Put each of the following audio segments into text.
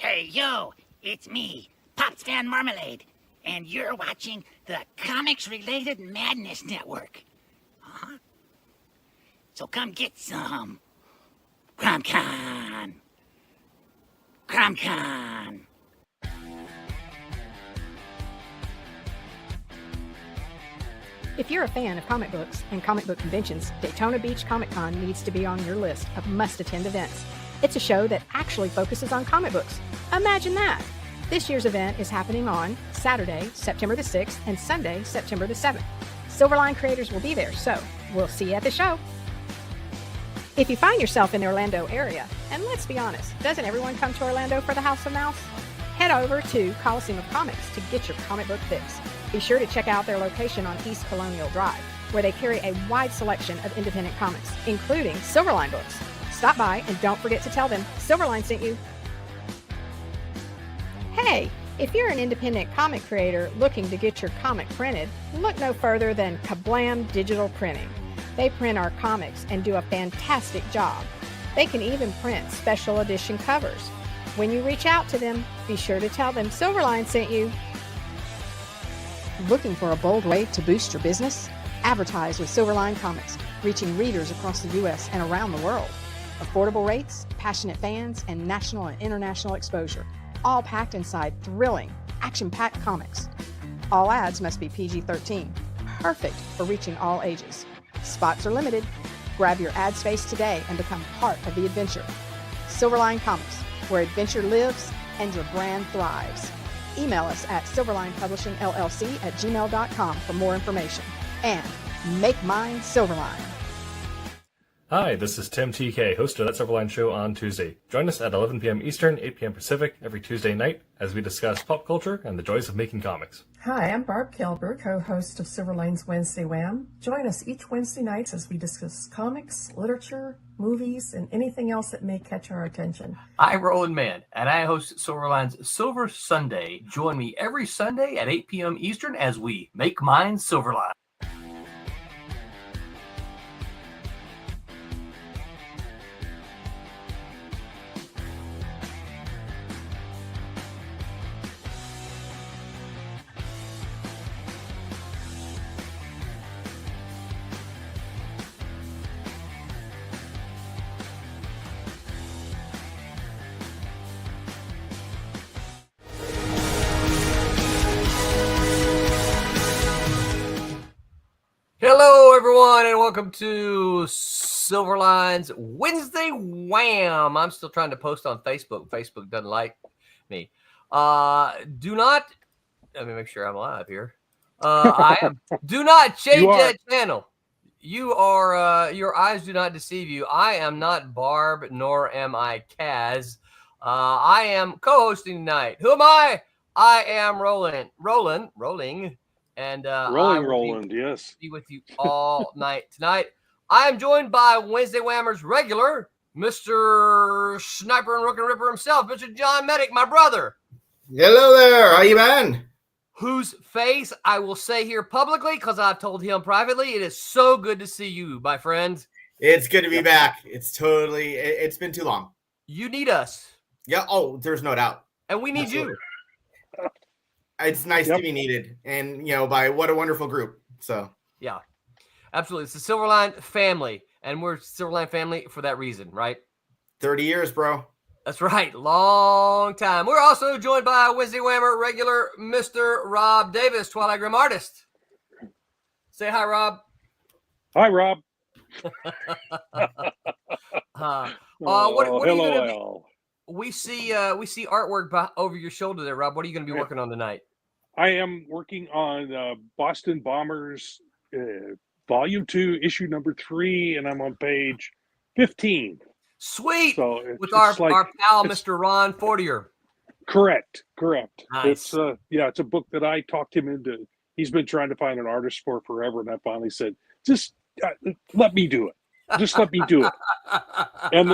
Hey, yo, it's me, Pops Fan Marmalade, and you're watching the Comics-Related Madness Network. Huh? So come get some. CromCon. CromCon. If you're a fan of comic books and comic book conventions, Daytona Beach Comic Con needs to be on your list of must-attend events. It's a show that actually focuses on comic books. Imagine that! This year's event is happening on Saturday, September the 6th, and Sunday, September the 7th. Silverline creators will be there, so we'll see you at the show. If you find yourself in the Orlando area, and let's be honest, doesn't everyone come to Orlando for the House of Mouse? Head over to Coliseum of Comics to get your comic book fix. Be sure to check out their location on East Colonial Drive, where they carry a wide selection of independent comics, including Silverline books. Stop by and don't forget to tell them Silverline sent you. Hey, if you're an independent comic creator looking to get your comic printed, look no further than Kablam Digital Printing. They print our comics and do a fantastic job. They can even print special edition covers. When you reach out to them, be sure to tell them Silverline sent you. Looking for a bold way to boost your business? Advertise with Silverline Comics, reaching readers across the U.S. and around the world. Affordable rates, passionate fans, and national and international exposure, all packed inside thrilling, action-packed comics. All ads must be PG-13, perfect for reaching all ages. Spots are limited. Grab your ad space today and become part of the adventure. Silverline Comics, where adventure lives and your brand thrives. Email us at silverlinepublishingllc@gmail.com for more information. And make mine Silverline. Hi, this is Tim TK, host of That Silverline Show on Tuesday. Join us at 11 p.m. Eastern, 8 p.m. Pacific every Tuesday night as we discuss pop culture and the joys of making comics. Hi, I'm Barb Kilber, co-host of Silverline's Wednesday Wham. Join us each Wednesday night as we discuss comics, literature, movies, and anything else that may catch our attention. I'm Roland Mann, and I host Silverline's Silver Sunday. Join me every Sunday at 8 p.m. Eastern as we make mine Silverline. Hello, everyone, and welcome to Silverline's Wednesday Wham. I'm still trying to post on Facebook. Facebook doesn't like me. Do not, let me make sure I'm live here. Do not change that channel. You are, your eyes do not deceive you. I am not Barb, nor am I Kaz. I am co-hosting tonight. Who am I? I am Rolling. And Roland, yes. Be with you all night tonight. I am joined by Wednesday Whammers regular, Mr. Sniper and Rook and Ripper himself, Mr. John Medic, my brother. Hello there. How you been? Whose face I will say here publicly because I've told him privately. It is so good to see you, my friend. It's good to be back. It's been too long. You need us. Yeah. Oh, there's no doubt. And we need you. It's nice to be needed, and by what a wonderful group. So yeah, absolutely. It's the Silverline family, and we're Silverline family for that reason, right? 30 years, bro. That's right, long time. We're also joined by Wednesday Whammer regular Mr. Rob Davis, Twilight Grim artist. Say hi, Rob. Hi, Rob. What are you going to LOL. We see artwork over your shoulder there, Rob. What are you going to be working on tonight? I am working on Boston Bombers Volume 2, Issue number 3, and I'm on page 15. Sweet! So with our pal, Mr. Ron Fortier. Correct. Nice. It's a book that I talked him into. He's been trying to find an artist for forever, and I finally said, just let me do it. Just let me do it. And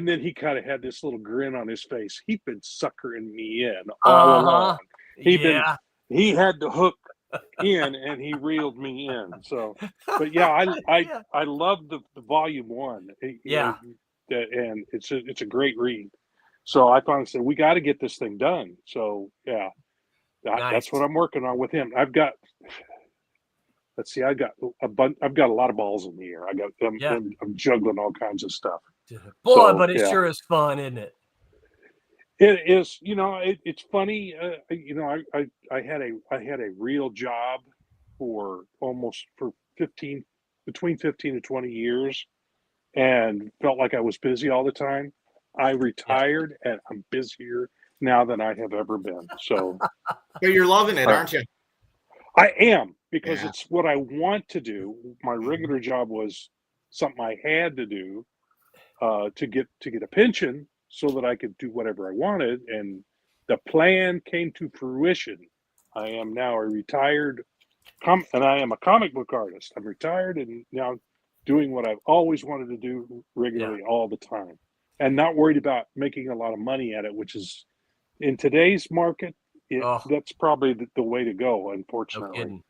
then he kind of had this little grin on his face. He'd been suckering me in all along. He had the hook in, and he reeled me in. So, but yeah, I love the volume 1. And it's a great read. So I finally said, we got to get this thing done. So yeah, Nice. that's what I'm working on with him. I've got, let's see, I've got a lot of balls in the air. I'm juggling all kinds of stuff. Boy, So, but it yeah. sure is fun, isn't it? It is, it's funny. I had a real job for between 15 and 20 years, and felt like I was busy all the time. I retired, and I'm busier now than I have ever been. So you're loving it, aren't you? I am, because it's what I want to do. My regular job was something I had to do to get a pension, so that I could do whatever I wanted. And the plan came to fruition. I am now a retired and I am a comic book artist. I'm retired and now doing what I've always wanted to do regularly all the time, and not worried about making a lot of money at it, which is, in today's market, that's probably the way to go, unfortunately.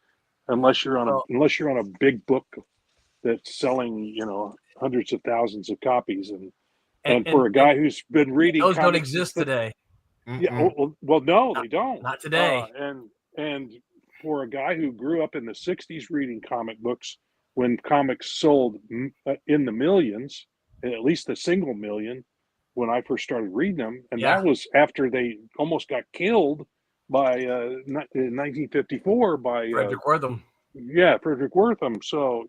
Unless you're on a big book that's selling, hundreds of thousands of copies, and for a guy who's been reading, those don't exist today. Yeah, well, no, they don't. Not today. And for a guy who grew up in the '60s reading comic books, when comics sold in the millions, at least a single million, when I first started reading them, and that was after they almost got killed by in 1954 by Frederick Wortham. Yeah, Frederick Wortham. So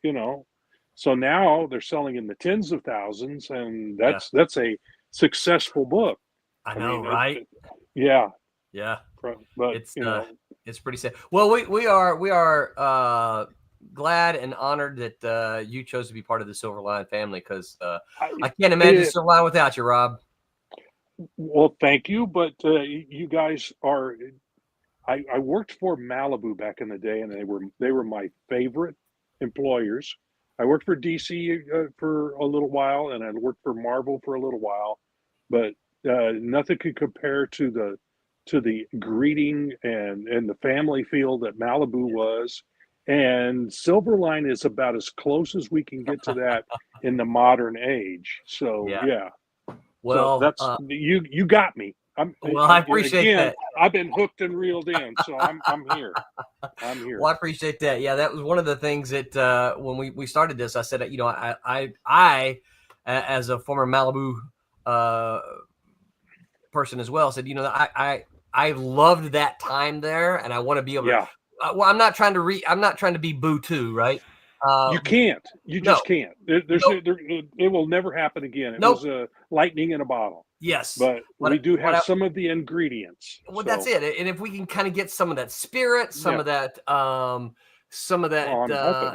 so now they're selling in the tens of thousands, and that's a successful book. I know, right? Yeah. But it's pretty sad. Well, we are glad and honored that you chose to be part of the Silverline family, because I can't imagine Silverline without you, Rob. Well, thank you, but you guys are. I worked for Malibu back in the day, and they were my favorite employers. I worked for DC for a little while, and I worked for Marvel for a little while, but nothing could compare to the greeting and the family feel that Malibu was. And Silverline is about as close as we can get to that in the modern age. So well, so that's you got me. I appreciate that. I've been hooked and reeled in, so I'm here. I'm here. Well, I appreciate that. Yeah, that was one of the things that when we started this, I said, I as a former Malibu person as well, said, I loved that time there, and I want to be able to. Well, I'm not trying to be Boo too, right? You can't. You just can't. It will never happen again. It was a lightning in a bottle. Yes, but we do have some of the ingredients. Well, that's it. And if we can kind of get some of that spirit, some of that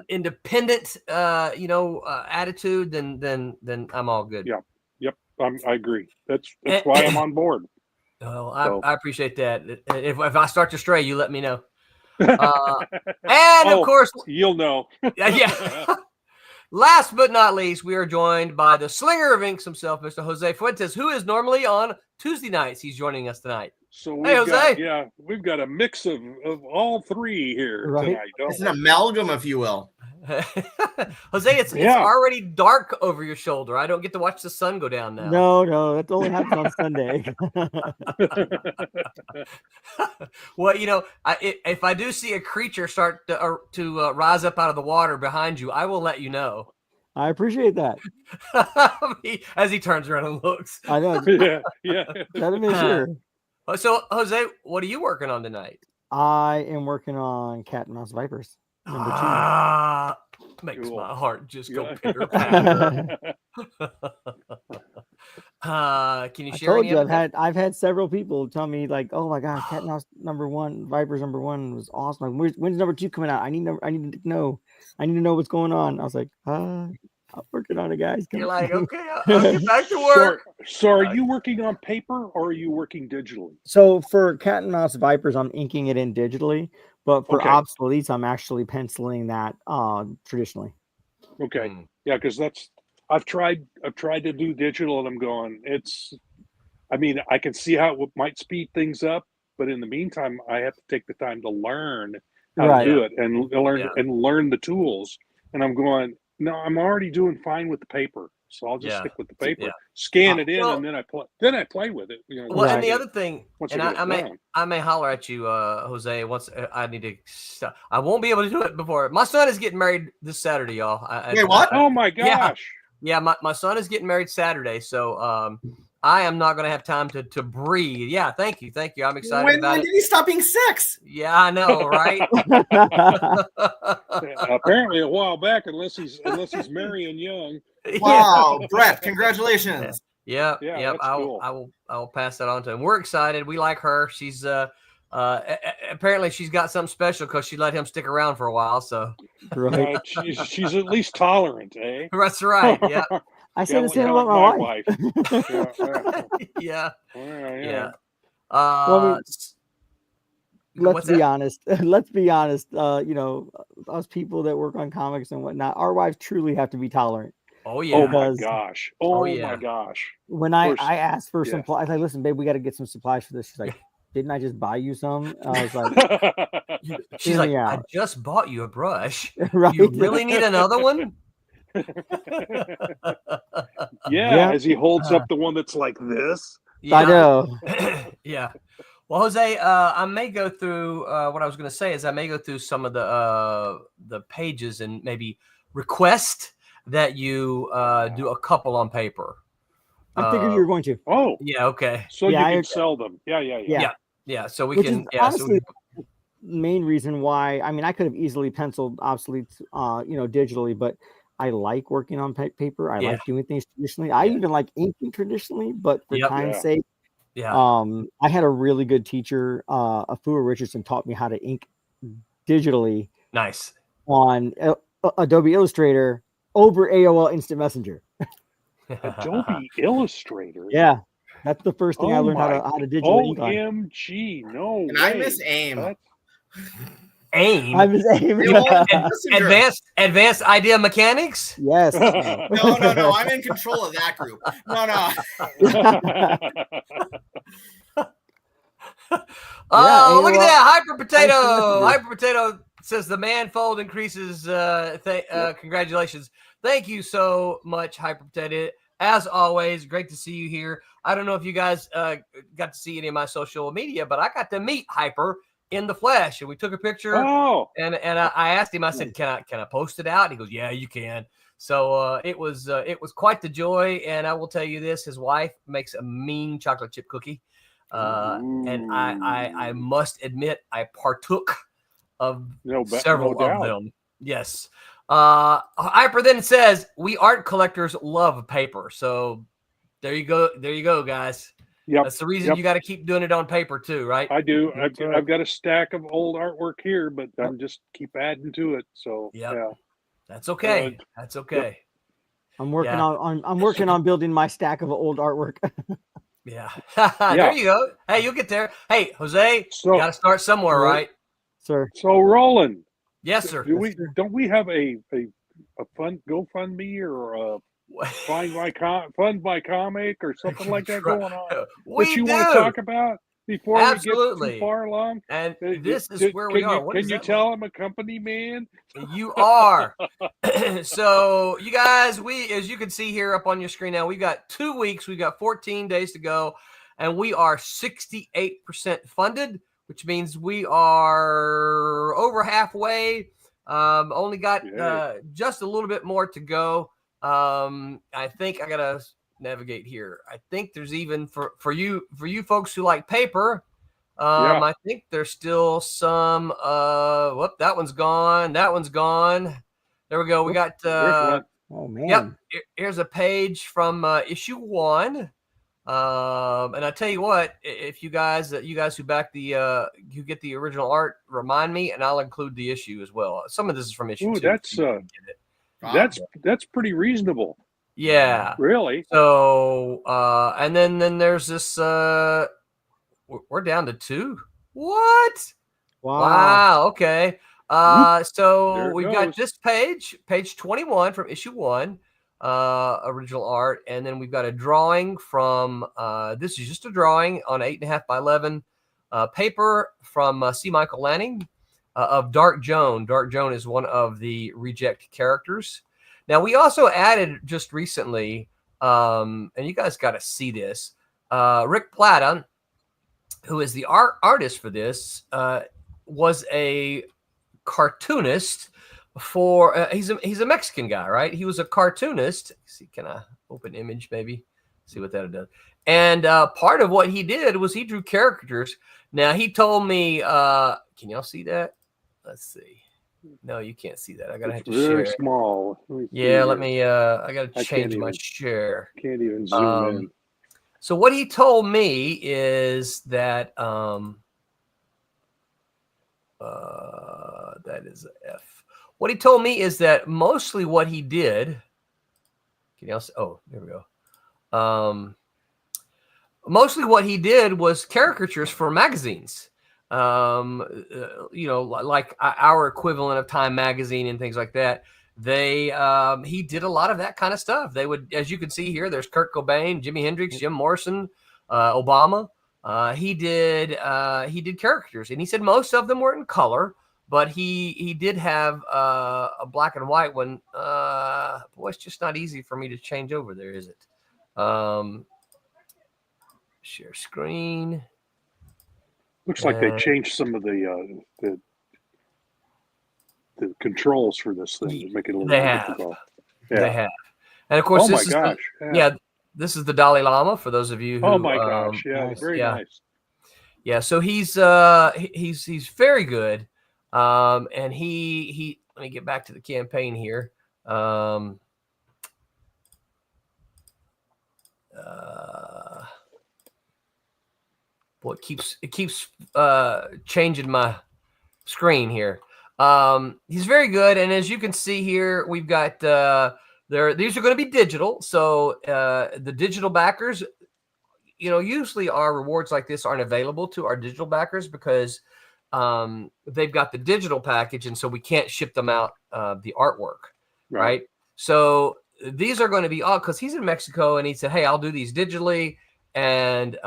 independent, attitude, then I'm all good. Yeah. Yep. I agree. That's why I'm on board. Well, I appreciate that. If I start to stray, you let me know. And of course, you'll know. Yeah. Last but not least, we are joined by the slinger of inks himself, Mr. Jose Fuentes, who is normally on Tuesday nights. He's joining us tonight. So we've got a mix of all three here tonight. It's an amalgam, if you will. Jose, it's already dark over your shoulder. I don't get to watch the sun go down now. No, that only happens on Sunday. Well, if I do see a creature start to rise up out of the water behind you, I will let you know. I appreciate that. As he turns around and looks. I know. Yeah. Gotta make sure. So, Jose, what are you working on tonight? I am working on Cat and Mouse Vipers. Number 2. Makes my heart just go pitter patter. Can you share? I told you I've had several people tell me like, "Oh my God, Cat and Mouse number 1, Vipers number 1 was awesome. Like, when's number 2 coming out? I need to know. I need to know what's going on." I was like, I'm working on it, guys. You're like, okay, I'll get back to work. So are you working on paper or are you working digitally? So for Cat and Mouse Vipers, I'm inking it in digitally. But for obsoletes, I'm actually penciling that traditionally. Okay. Yeah, because I've tried to do digital, and I'm going, I can see how it might speed things up, but in the meantime, I have to take the time to learn how to do it and learn the tools. And I'm going, no, I'm already doing fine with the paper. so I'll just Yeah. stick with the paper, Yeah. scan it in, Well- and then I play. Then I play with it. You know, Well, once I and the get other it- thing, once and I get it down. I may holler at you, Jose. Once I need to, I won't be able to do it before my son is getting married this Saturday, y'all. Wait, what? Oh my Yeah. gosh! Yeah, my son is getting married Saturday, so I am not going to have time to breathe. Yeah, thank you. I'm excited When about did it. he stop being sex? Yeah, I know, right? Apparently, a while back, unless he's marrying young. Wow, Brett, congratulations. Yeah, Yeah, yep. that's cool. I will pass that on to him. We're excited. We like her. She's apparently she's got something special because she let him stick around for a while. So Right. She's at least tolerant, eh? that's right. Yeah, I say the same kinda about my like wife. yeah, Yeah. yeah. Well, I mean, let's what's be that? honest. Let's be honest. You know, us people that work on comics and whatnot, our wives truly have to be tolerant. Oh Oh yeah. my Because gosh! Oh, Oh yeah. my gosh! when Of course. I asked for Yeah. some, I was like, listen, babe, we got to get some supplies for this. She's like, didn't I just buy you some? I was like, She's hear like, me I out. just bought you a brush. Right? You really need another one? Yeah, as he holds up the one that's like this. I know. Yeah. Well, Jose, I may go through what I was going to say is I may go through some of the pages and maybe request that you do a couple on paper. I figured you were going to. Oh, Yeah. Okay. so Yeah, you I- can sell them. Yeah. Yeah. Yeah. So we Which can. is Yeah. honestly the main reason why. I mean, I could have easily penciled obsolete, digitally, but I like working on paper. I Yeah. like doing things traditionally. I even like inking traditionally, but for Yep. time's Yeah. sake, Yeah. I had a really good teacher, Afua Richardson, taught me how to ink digitally Nice. on Adobe Illustrator over AOL Instant Messenger. Adobe Illustrator. Yeah, that's the first thing I Oh learned how my- to digitally ink on. OMG! No And way. I miss AIM. That's- AIM. I was aiming. You know what? Yeah. Messenger. Advanced idea mechanics. Yes. No. I'm in control of that group. No. Oh, look at AOL that. Hyper Instant Potato. Messenger. Hyper Potato says the manfold increases. Congratulations. Thank you so much, Hyper Potato. As always, great to see you here. I don't know if you guys got to see any of my social media, but I got to meet Hyper in the flesh, and we took a picture. Oh, And I asked him. I said, "Can I post it out?" He goes, "Yeah, you can." So it was quite the joy. And I will tell you this: his wife makes a mean chocolate chip cookie, and I must admit I partook of several no doubt. of them. Yes. Hyper then says we art collectors love paper. So there you go, guys. Yep. That's the reason you got to keep doing it on paper too, right? I do. That's right. I've got a stack of old artwork here, but I'm just keep adding to it. So Yep. yeah. That's okay. Good. That's okay. I'm working Yeah. I'm working on building my stack of old artwork. Yeah. Yeah. There you go. Hey, you'll get there. Hey, Jose, So- you got to start somewhere, right? Sir. So Roland, Yes, sir. don't we have a fund GoFundMe or a fund my comic or something like that going on? We That you do. want to talk about before we get Absolutely. too far along? And this is where we are. What Can does you that tell I'm a company man? You are. So, you guys, as you can see here up on your screen now, we've got 2 weeks. We've got 14 days to go, and we are 68% funded, which means we are over halfway. Only got just a little bit more to go. I think I got to navigate here. I think there's even for you folks who like paper, I think there's still some that one's gone. That one's gone. There we go. We got There's Oh man. yep. Here's a page from issue 1. And I tell you what, if you guys who back you get the original art, remind me, and I'll include the issue as well. Some of this is from issue 2. that's pretty reasonable. Yeah. Really. So and then there's this we're down to 2. What? Wow. Okay. There So it we've got goes. this page 21 from issue 1, original art, and then we've got a drawing from this is just a drawing on 8.5 by 11 paper from C. Michael Lanning of Dark Joan. Dark Joan is one of the reject characters. Now, we also added just recently, and you guys got to see this, Rick Plata, who is the artist for this, was a cartoonist for he's a Mexican guy, right? He was a cartoonist. See, can I open image maybe? See what that does. And part of what he did was he drew caricatures. Now he told me, can y'all see that? Let's see. No, you can't see that. I gotta have to share. Very small. Yeah, let me. I gotta change my share. Can't even zoom in. So what he told me is that that is an F. What he told me is that mostly what he did. Can you see? Oh, there we go. Mostly what he did was caricatures for magazines. Like our equivalent of Time magazine and things like that. He did a lot of that kind of stuff. They would, as you can see here, there's Kurt Cobain, Jimi Hendrix, Jim Morrison, Obama. He did caricatures, and he said most of them were in color, but he did have a black and white one. Boy, it's just not easy for me to change over there, is it? Share screen. Looks like they changed some of the controls for this thing to make it a little more difficult. Yeah. They have, and of course, oh my gosh, this is the Dalai Lama for those of you who. Oh my gosh, yeah, very nice. Yeah, so he's very good, and he let me get back to the campaign here. Boy, it keeps changing my screen here. He's very good, and as you can see here, we've got these are going to be digital. So the digital backers, usually our rewards like this aren't available to our digital backers because they've got the digital package, and so we can't ship them out the artwork, right? So these are going to be all because he's in Mexico, and he said, "Hey, I'll do these digitally." And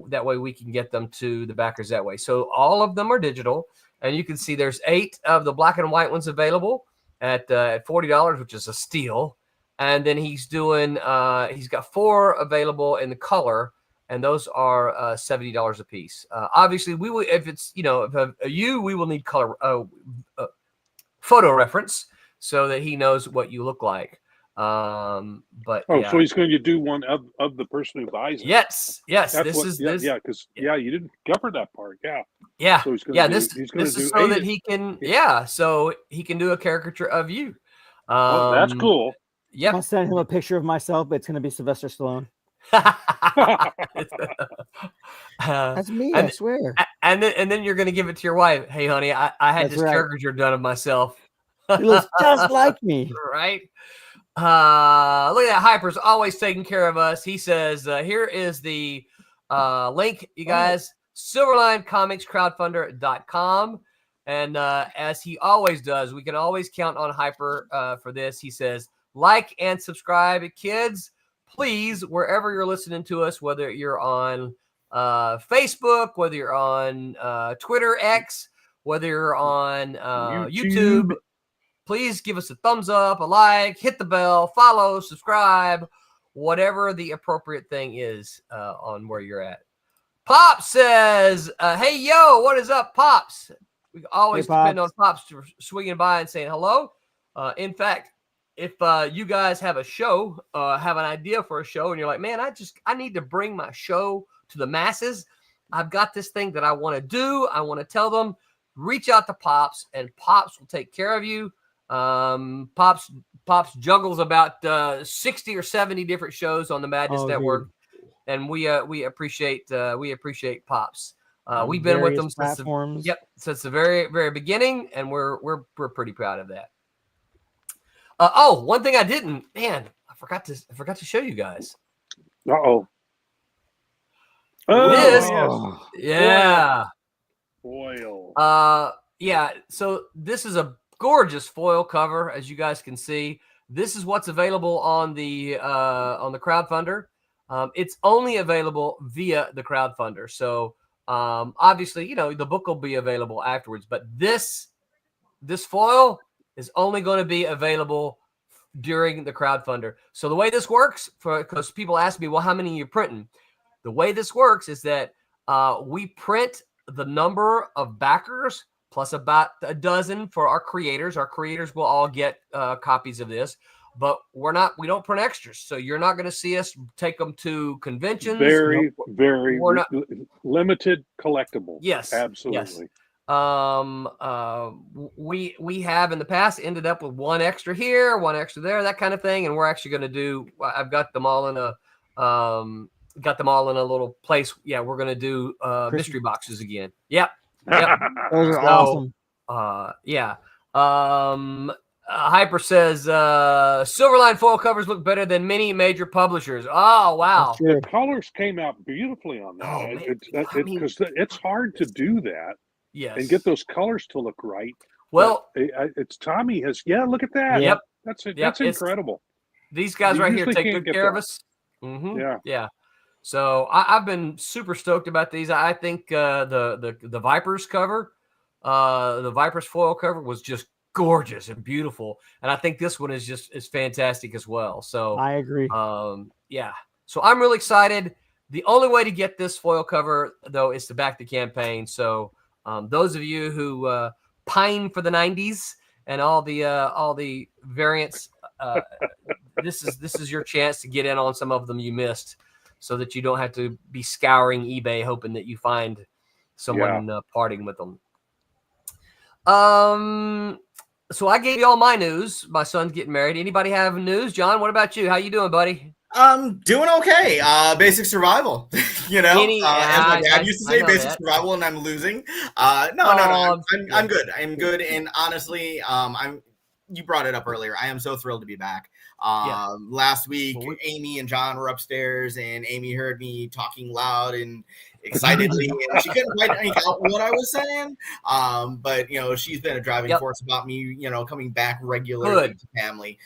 that way we can get them to the backers that way. So all of them are digital. And you can see there's 8 of the black and white ones available at $40, which is a steal. And then he's got 4 available in the color, and those are $70 a piece. Obviously, we will, if it's, we will need color photo reference so that he knows what you look like. So he's going to do one of the person who buys it. Yes. Because you didn't cover that part. Yeah. So this is so that he can so he can do a caricature of you. That's cool. Yeah. I'll send him a picture of myself, but it's going to be Sylvester Stallone. That's me, I swear. And then you're going to give it to your wife. Hey, honey, I had this caricature done of myself. He looks just like me. Right. Look at that. Hyper's always taking care of us. He says, here is the link, you guys, silverlinecomicscrowdfunder.com. And as he always does, we can always count on Hyper for this. He says, like and subscribe. Kids, please, wherever you're listening to us, whether you're on Facebook, whether you're on Twitter, X, whether you're on YouTube, please give us a thumbs up, a like, hit the bell, follow, subscribe, whatever the appropriate thing is on where you're at. Pops says, hey, yo, what is up, Pops? We always depend on Pops swinging by and saying hello. In fact, if you guys have a show, have an idea for a show, and you're like, man, I need to bring my show to the masses. I've got this thing that I want to do. I want to tell them. Reach out to Pops, and Pops will take care of you. Pops juggles about 60 or 70 different shows on the Madness Network, and we appreciate Pops. We've been with them since since the very, very beginning, and we're pretty proud of that. One thing I didn't, man, I forgot to show you guys. Oh, this, yes. Foil. So this is a gorgeous foil cover, as you guys can see. This is what's available on the crowdfunder. It's only available via the crowdfunder. So obviously, the book will be available afterwards. But this foil is only going to be available during the crowdfunder. So the way this works, because people ask me, well, how many are you printing? The way this works is that we print the number of backers plus about a dozen for our creators. Our creators will all get copies of this, but we don't print extras. So you're not going to see us take them to conventions. Very not, limited collectibles. Yes, absolutely. Yes. We have in the past ended up with one extra here, one extra there, that kind of thing, and we're actually going to do. I've got them all in a little place. Yeah, we're going to do mystery boxes again. Yep. Those are awesome. Yeah. Hyper says Silverline foil covers look better than many major publishers. Oh wow! The colors came out beautifully on that. Because it's hard to do that. Yes. And get those colors to look right. Well, it's Tommy has. Yeah, look at that. Yep. That's incredible. These guys right here take good care of us. Mm-hmm. Yeah. So I've been super stoked about these. I think the Vipers cover, the Vipers foil cover was just gorgeous and beautiful, and I think this one is fantastic as well. So I agree. Yeah. So I'm really excited. The only way to get this foil cover though is to back the campaign. So those of you who pine for the 90s and all the variants, this is your chance to get in on some of them you missed, so that you don't have to be scouring eBay hoping that you find someone partying with them. So I gave you all my news. My son's getting married. Anybody have news? John, what about you? How you doing, buddy? I'm doing okay. Basic survival. As my dad used to say, basic survival, and I'm losing. No. I'm good. I'm good. And honestly, you brought it up earlier. I am so thrilled to be back. Last week, Amy and John were upstairs, and Amy heard me talking loud and excitedly, and she couldn't quite make out what I was saying. But she's been a driving force about me, coming back regularly to family.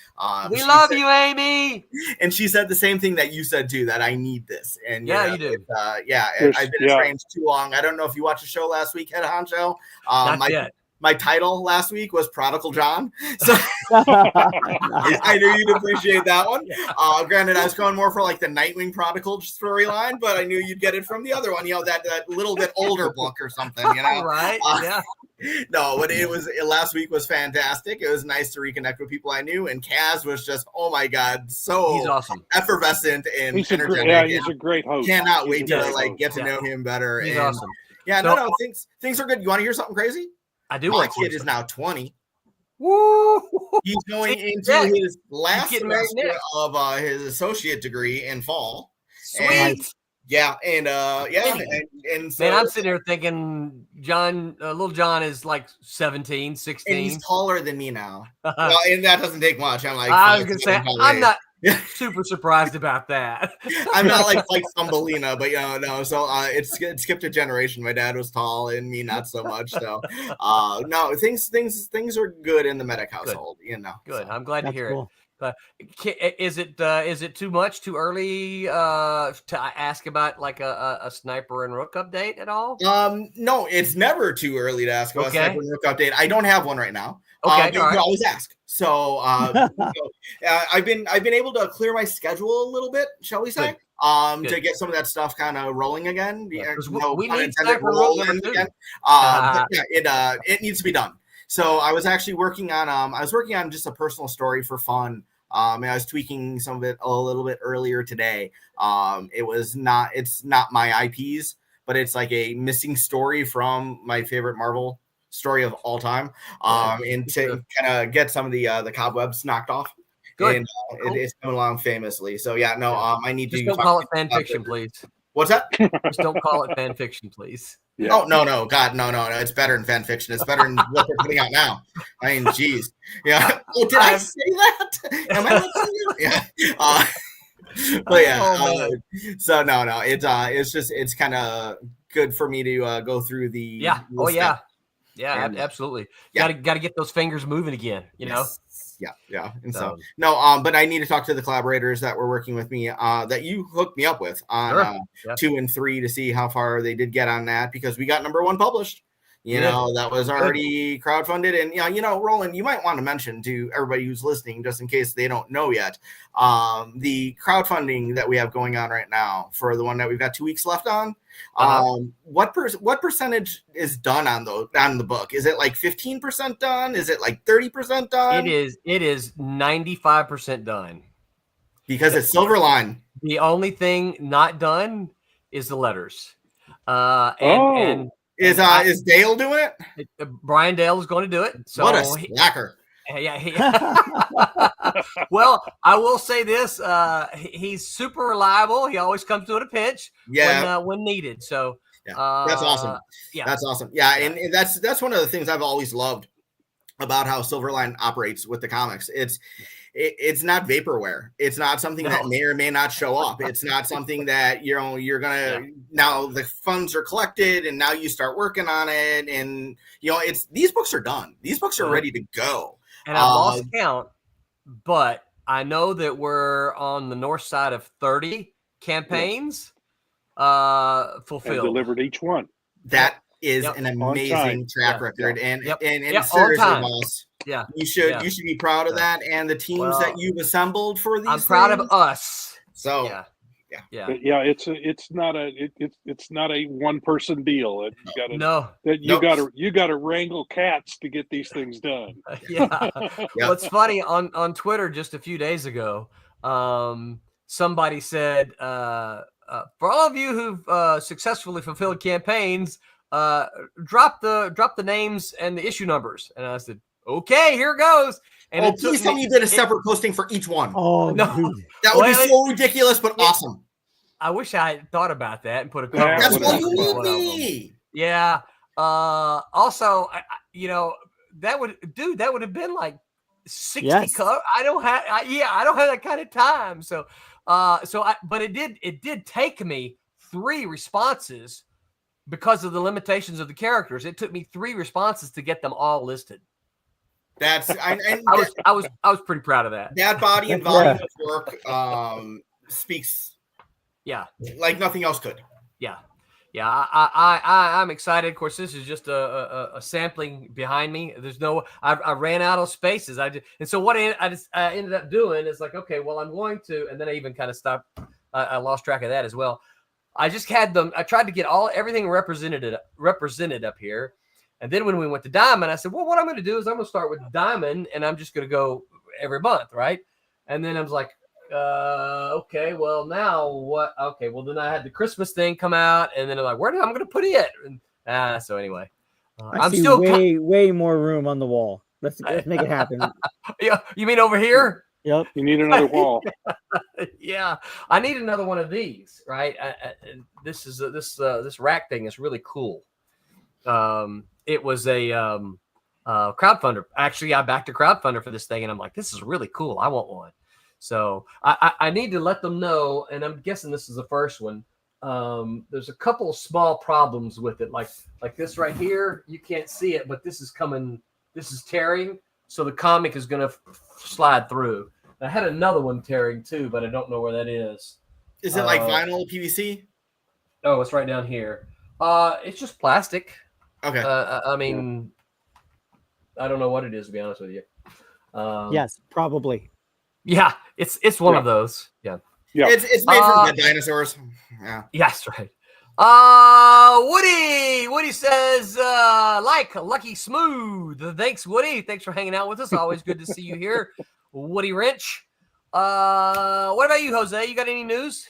We love you, Amy. And she said the same thing that you said too, that I need this. And you do. I've been estranged too long. I don't know if you watched the show last week, Head Honcho. Not yet. My title last week was Prodigal John. So I knew you'd appreciate that one. Granted, I was going more for like the Nightwing Prodigal storyline, but I knew you'd get it from the other one, that little bit older book or something, Right. No, but last week was fantastic. It was nice to reconnect with people I knew, and Kaz was just, oh my God, so he's awesome, effervescent and energetic. He's a great host. Cannot wait to get to know him better. He's awesome. Yeah, things are good. You want to hear something crazy? I do. My kid is now 20. Woo! He's going into his last semester of his associate degree in fall. Sweet. And so, man, I'm sitting here thinking little John is like 17, 16. And he's taller than me now. And that doesn't take much. I'm like, I was going to say, I'm not super surprised about that. I'm not like Thumbelina, but no. So it skipped a generation. My dad was tall and me not so much. So no, things are good in the Medic household. Good. So. I'm glad to hear it. But is it too much, too early to ask about like a Sniper and Rook update at all? No, it's never too early to ask about a Sniper and Rook update. I don't have one right now. Okay, you can always ask. So I've been able to clear my schedule a little bit, shall we say? To get some of that stuff kind of rolling again. We need Sniper Rook again. It needs to be done. So I was actually working on just a personal story for fun. And I was tweaking some of it a little bit earlier today. It's not my IPs, but it's like a missing story from my favorite Marvel story of all time. And to kind of get some of the cobwebs knocked off. Good. And it's coming along famously. So I need just to don't call it fan fiction, please. What's that? Just don't call it fan fiction, please. Yeah. Oh no, God, no! It's better than fan fiction. It's better than what they're putting out now. I mean, geez, yeah. Oh, did I say that? Am I not saying it? Yeah. But yeah. So no. It's kind of good for me to go through the. Yeah. Oh yeah. Yeah. Absolutely. Got to get those fingers moving again. You know. Yeah. And so no, but I need to talk to the collaborators that were working with me that you hooked me up with on 2 and 3 to see how far they did get on that, because we got #1 published. You know, that was already crowdfunded. And, Roland, you might want to mention to everybody who's listening, just in case they don't know yet, the crowdfunding that we have going on right now for the one that we've got 2 weeks left on. What percentage is done on the book? Is it like 15% done? Is it like 30% done? It is 95% done. Because it's Silverline. The only thing not done is the letters. Is Dale doing it? Brian Dale is going to do it. So what a slacker. Well, I will say this: he's super reliable. He always comes to it a pinch when needed. So that's awesome. That's awesome. Yeah, and that's one of the things I've always loved about how Silverline operates with the comics. It's not vaporware. It's not something that may or may not show up. It's not something that you're gonna now the funds are collected and now you start working on it, and it's these books are done. These books are ready to go. And I lost count, but I know that we're on the north side of 30 campaigns fulfilled. And delivered each one. That is an amazing track record. And seriously, boss, you should be proud of that and the teams that you've assembled for these. I'm proud of us. So it's not a one person deal. You gotta wrangle cats to get these things done. Well, it's funny on Twitter just a few days ago. Somebody said, for all of you who've successfully fulfilled campaigns, drop the names and the issue numbers. And I said, okay, here goes. And please tell me you did a separate posting for each one. Oh no, that would be so ridiculous, but awesome. I wish I had thought about that and put a cover. That's what you need. Yeah. Also, that would have been like 60 color. I don't have that kind of time. But it did take me 3 responses because of the limitations of the characters. It took me 3 responses to get them all listed. I was pretty proud of that. That body and volume of work speaks like nothing else could. I'm excited. Of course, this is just a sampling behind me. There's no I ran out of spaces. And so what I ended up doing is like, okay, well, I'm going to, and then I even kind of stopped. I lost track of that as well. I just had them. I tried to get everything represented up here. And then when we went to Diamond, I said, well, what I'm going to do is I'm going to start with Diamond, and I'm just going to go every month, right? And then I was like, okay, well, now what? Okay, well, then I had the Christmas thing come out, and then I'm like, where am I going to put it? And, so anyway. I'm still way more room on the wall. Let's make it happen. Yeah, you mean over here? Yep. You need another wall. Yeah, I need another one of these, right? This rack thing is really cool. It was a crowdfunder. Actually, I backed a crowdfunder for this thing, and I'm like, this is really cool. I want one. So I need to let them know, and I'm guessing this is the first one. There's a couple of small problems with it, like this right here. You can't see it, but this is coming. This is tearing, so the comic is going to slide through. I had another one tearing too, but I don't know where that is. Is it like vinyl PVC? Oh, it's right down here. It's just plastic. Okay. I mean, I don't know what it is, to be honest with you. Yes, probably. Yeah, it's one of those. Yeah. It's made from dead dinosaurs. Yeah. Yes, right. Woody says, like Lucky Smooth. Thanks, Woody. Thanks for hanging out with us. Always good to see you here. Woody Wrench. What about you, Jose? You got any news?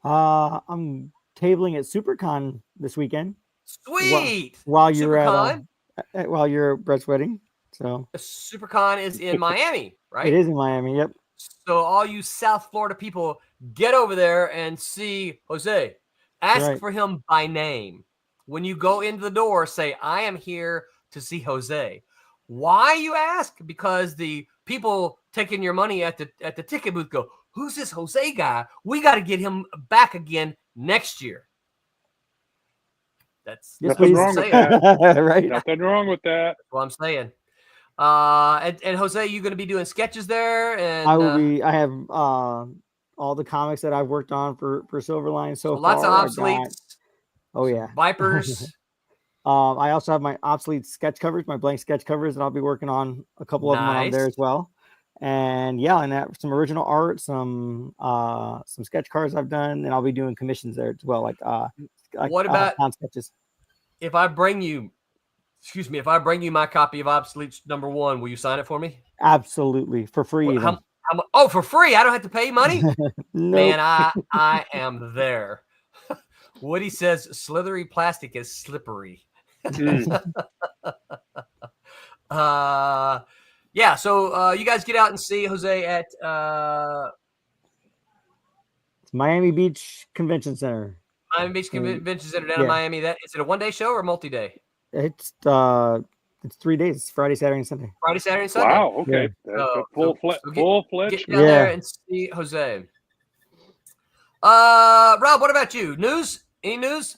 I'm tabling at SuperCon this weekend. Sweet. While you're at Brett's wedding. So SuperCon is in Miami, right? It is in Miami. Yep. So all you South Florida people, get over there and see Jose. Ask for him by name. When you go into the door, say, I am here to see Jose. Why, you ask? Because the people taking your money at the ticket booth go, who's this Jose guy? We got to get him back again next year. That's nothing wrong with that. Right? Nothing wrong with that. That's what I'm saying. And Jose, you going to be doing sketches there? And I will be. I have all the comics that I've worked on for Silverline so far. Lots of obsoletes. Oh yeah, Vipers. I also have my obsolete sketch covers, my blank sketch covers that I'll be working on. A couple of them on there as well. And yeah, and that, some original art, some sketch cards I've done, and I'll be doing commissions there as well. What about sketches? If I bring you my copy of Obsolete #1, will you sign it for me? Absolutely, for free. For free? I don't have to pay you money? Nope. Man, I am there. Woody says slithery plastic is slippery. Yeah, so you guys get out and see Jose at Miami Beach Convention Center. Miami Beach Convention Center down in Miami. Is it a one-day show or a multi-day? It's 3 days. It's Friday, Saturday, and Sunday. Friday, Saturday, and Sunday. Wow. Okay. Yeah. Full-fledged. Get down there and see Jose. Rob, what about you? News? Any news?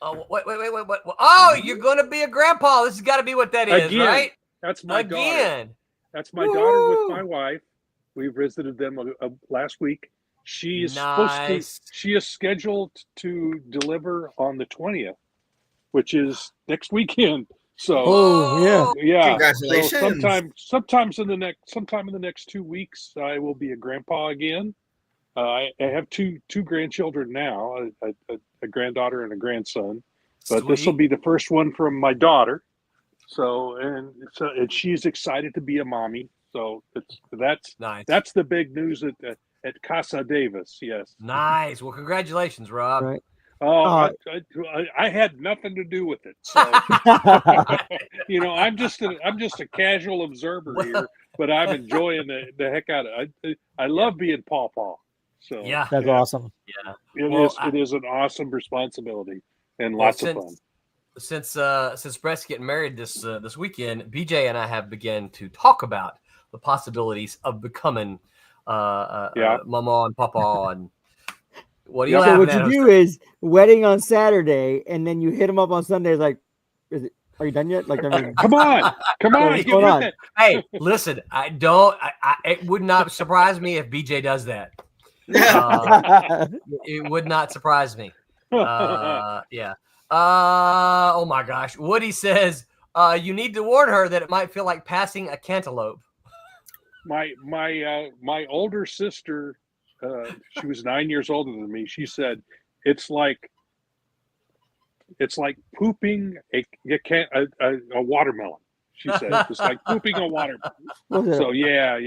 Oh, wait. What? Oh, you're going to be a grandpa. This has got to be what that is, right? That's my daughter. That's my daughter with my wife. We visited them last week. She is she is scheduled to deliver on the 20th, which is next weekend. So yeah. Congratulations. So sometime in the next 2 weeks, I will be a grandpa again. I have two grandchildren now, a granddaughter and a grandson. But this will be the first one from my daughter. And she's excited to be a mommy. So that's nice. That's the big news at Casa Davis. Yes. Nice. Well, congratulations, Rob. Right. Oh, I had nothing to do with it. So I'm just a casual observer here, but I'm enjoying the heck out of it. I love being Paw. So that's awesome. Yeah, it is an awesome responsibility and lots of fun. Since Brett's getting married this weekend, BJ and I have begun to talk about the possibilities of becoming mama and papa. And what do you? So what you do is wedding on Saturday, and then you hit them up on Sunday. Like, are you done yet? Like, come on. What's going on? Hey, listen, it would not surprise me if BJ does that. It would not surprise me. Yeah. Oh my gosh. Woody says you need to warn her that it might feel like passing a cantaloupe. My older sister, she was 9 years older than me. She said it's like pooping a watermelon. She said it's like pooping a watermelon. So yeah.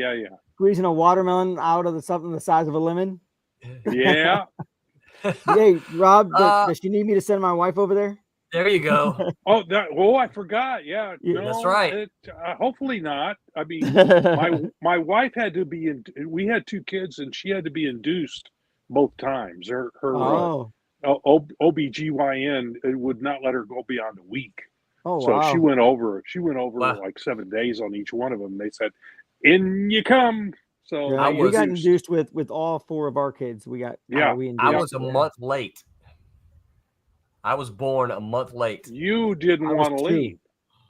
Squeezing a watermelon out of something the size of a lemon. Yeah. Hey, Rob, does she need me to send my wife over there? There you go. I forgot. Yeah, no, that's right. Hopefully not. I mean, my wife had to be we had 2 kids, and she had to be induced both times. Her OBGYN would not let her go beyond a week. Oh, so wow. she went over like 7 days on each one of them. They said, "In you come." So we got induced with all 4 of our kids. We got I was a month late. I was born a month late. You didn't want to leave.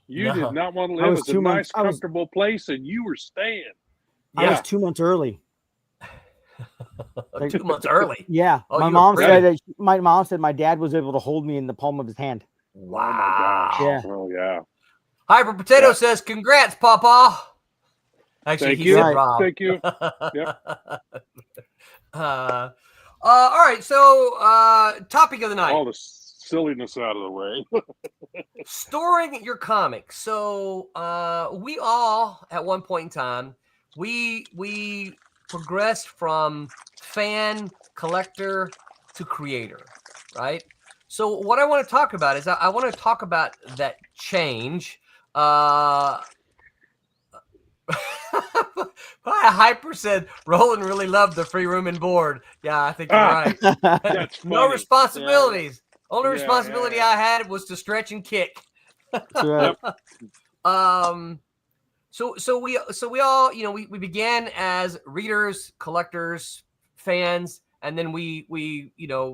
You did not want to live. It was a nice, comfortable place, and you were staying. I was 2 months early. 2 months early. Yeah. My mom said my dad was able to hold me in the palm of his hand. Wow. Oh my gosh. Yeah. Oh yeah. Hyper Potato says, "Congrats, Papa." Actually, Thank you. Said Rob. Thank you. Yep. All right. So, topic of the night. All the silliness out of the way. Storing your comics. So, we all at one point in time, we progressed from fan, collector to creator, right? So, what I want to talk about is I want to talk about that change. Hyper said Roland really loved the free room and board. Yeah, I think you're right. That's funny. No responsibilities. Only responsibility I had was to stretch and kick. Right. So we all, we began as readers, collectors, fans, and then we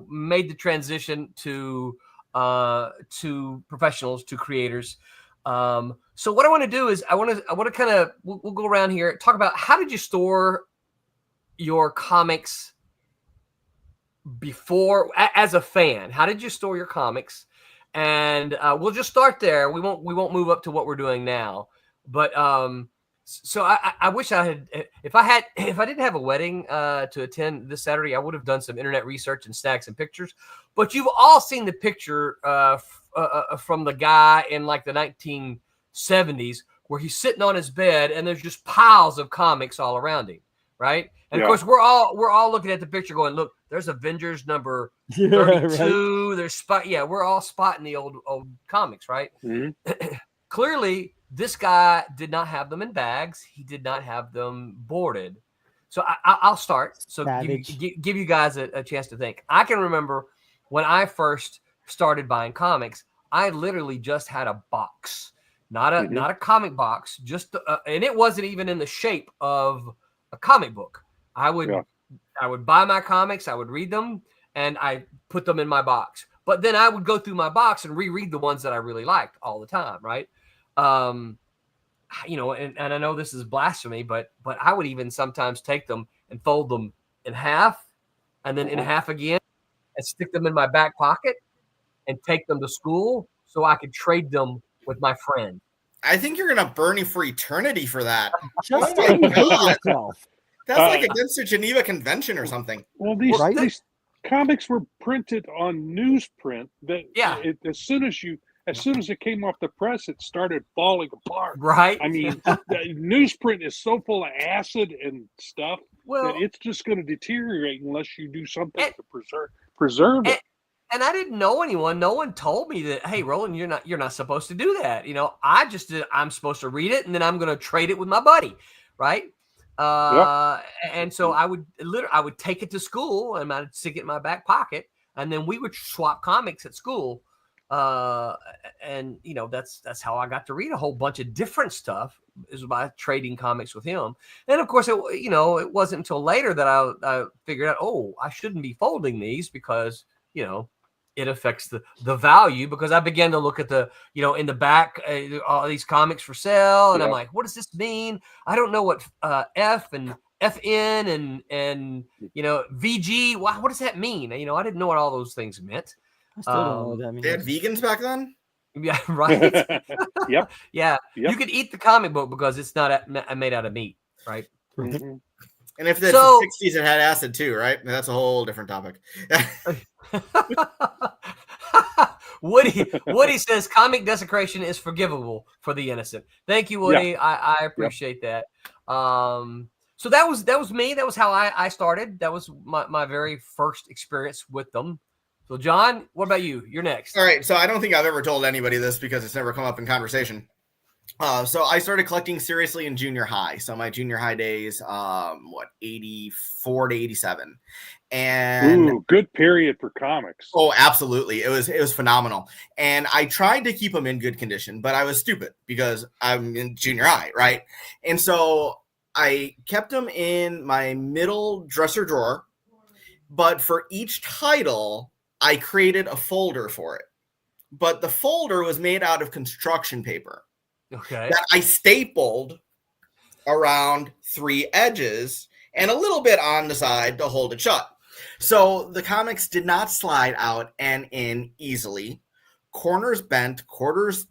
made the transition to professionals, to creators. So what I want to do is I want to kind of we'll go around here, talk about how did you store your comics before as a fan? How did you store your comics? and we'll just start there. We won't move up to what we're doing now. But so I wish I had, if I didn't have a wedding to attend this Saturday, I would have done some internet research and snagged some pictures. But you've all seen the picture from the guy in like the 1970s where he's sitting on his bed and there's just piles of comics all around him, right? And of course, we're all looking at the picture going, look, there's Avengers number 32. Right. There's we're all spotting the old comics, right? Mm-hmm. Clearly, this guy did not have them in bags. He did not have them boarded. So I'll start. So give you guys a chance to think. I can remember when I first started buying comics, I literally just had a box, not a comic box, just and it wasn't even in the shape of a comic book. I would buy my comics, I would read them, and I put them in my box. But then I would go through my box and reread the ones that I really liked all the time, right? You know, and I know this is blasphemy, but I would even sometimes take them and fold them in half and then in half again and stick them in my back pocket and take them to school so I could trade them with my friend. I think you're going to burn you for eternity for that. Just yourself. That's like against the Geneva Convention or something. Well, these comics were printed on newsprint. As soon as it came off the press, it started falling apart. Right. I mean, newsprint is so full of acid and stuff that it's just going to deteriorate unless you do something to preserve it. And I didn't know anyone. No one told me that, hey, Roland, you're not supposed to do that. You know, I'm supposed to read it and then I'm going to trade it with my buddy, right? And so I would take it to school and I'd stick it in my back pocket, and then we would swap comics at school. And you know, that's how I got to read a whole bunch of different stuff, is by trading comics with him. And of course, it wasn't until later that I figured out, oh, I shouldn't be folding these because, you know, it affects the value, because I began to look at the, you know, in the back, all these comics for sale. And I'm like, what does this mean? I don't know what F and FN and, you know, VG, what does that mean? You know, I didn't know what all those things meant. I still don't know what that means. They had vegans back then? Yeah, right. Yep. Yeah. You could eat the comic book because it's not made out of meat, right? Mm-hmm. And if that's the 60s, it had acid too, right? That's a whole different topic. Woody says comic desecration is forgivable for the innocent. Thank you, Woody. Yeah. I appreciate that. So that was me. That was how I started. That was my very first experience with them. So John, what about you? You're next. All right. So I don't think I've ever told anybody this because it's never come up in conversation. So I started collecting seriously in junior high. So my junior high days, 84 to 87. And good period for comics. Oh, absolutely. It was phenomenal. And I tried to keep them in good condition, but I was stupid because I'm in junior high, right? And so I kept them in my middle dresser drawer, but for each title, I created a folder for it. But the folder was made out of construction paper. Okay. That I stapled around 3 edges and a little bit on the side to hold it shut. So the comics did not slide out and in easily. Corners bent, corners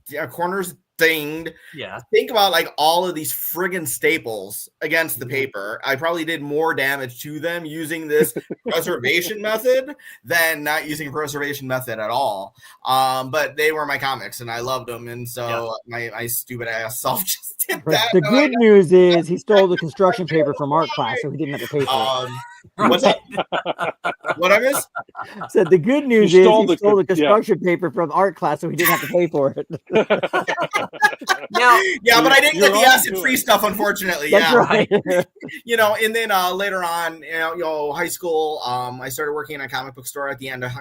dinged. Yeah. Think about like all of these friggin' staples against the paper. I probably did more damage to them using this preservation method than not using a preservation method at all. But they were my comics and I loved them. And so my stupid ass self just did that. The good news is he stole the construction paper from art class, so he didn't have to pay for it. What's up? What I missed? Said the good news is he stole the construction paper from art class, so he didn't have to pay for it. Now, but I didn't get the acid-free stuff, unfortunately. That's right. You know, and then later on, you know, high school, I started working in a comic book store at the end of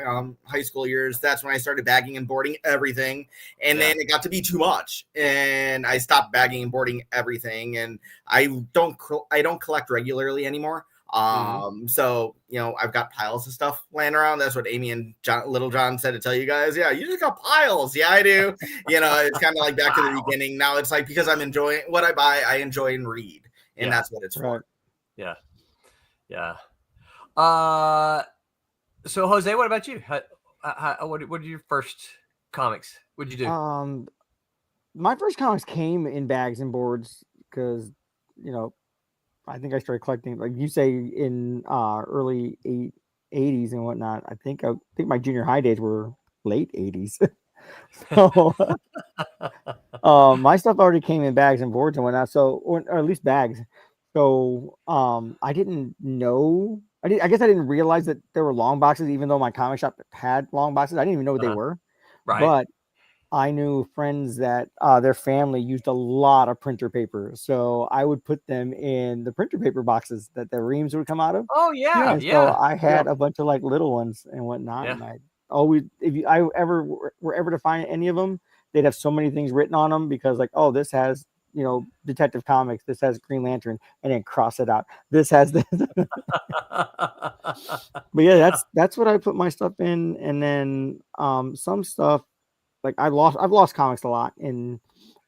high school years. That's when I started bagging and boarding everything, and then it got to be too much, and I stopped bagging and boarding everything, and I don't collect regularly anymore. So, you know, I've got piles of stuff laying around. That's what Amy and Little John said to tell you guys. Yeah, you just got piles. Yeah, I do. You know, it's kind of like back to the beginning. Now it's like, because I'm enjoying what I buy, I enjoy and read. And that's what it's for. Yeah. Yeah. So Jose, what about you? What did your first comics? What'd you do? My first comics came in bags and boards because, I think I started collecting, like you say, in early 80s and whatnot. I think my junior high days were late 80s. So my stuff already came in bags and boards and whatnot. So, or at least bags. So I didn't know. I guess I didn't realize that there were long boxes, even though my comic shop had long boxes. I didn't even know what they were. Right. But I knew friends that their family used a lot of printer paper. So I would put them in the printer paper boxes that the reams would come out of. Oh, yeah. And so I had a bunch of like little ones and whatnot. Yeah. And I always, I ever were ever to find any of them, they'd have so many things written on them because like, oh, this has, Detective Comics, this has Green Lantern, and then cross it out. This has this. But yeah, that's what I put my stuff in. And then some stuff, like I've lost comics a lot in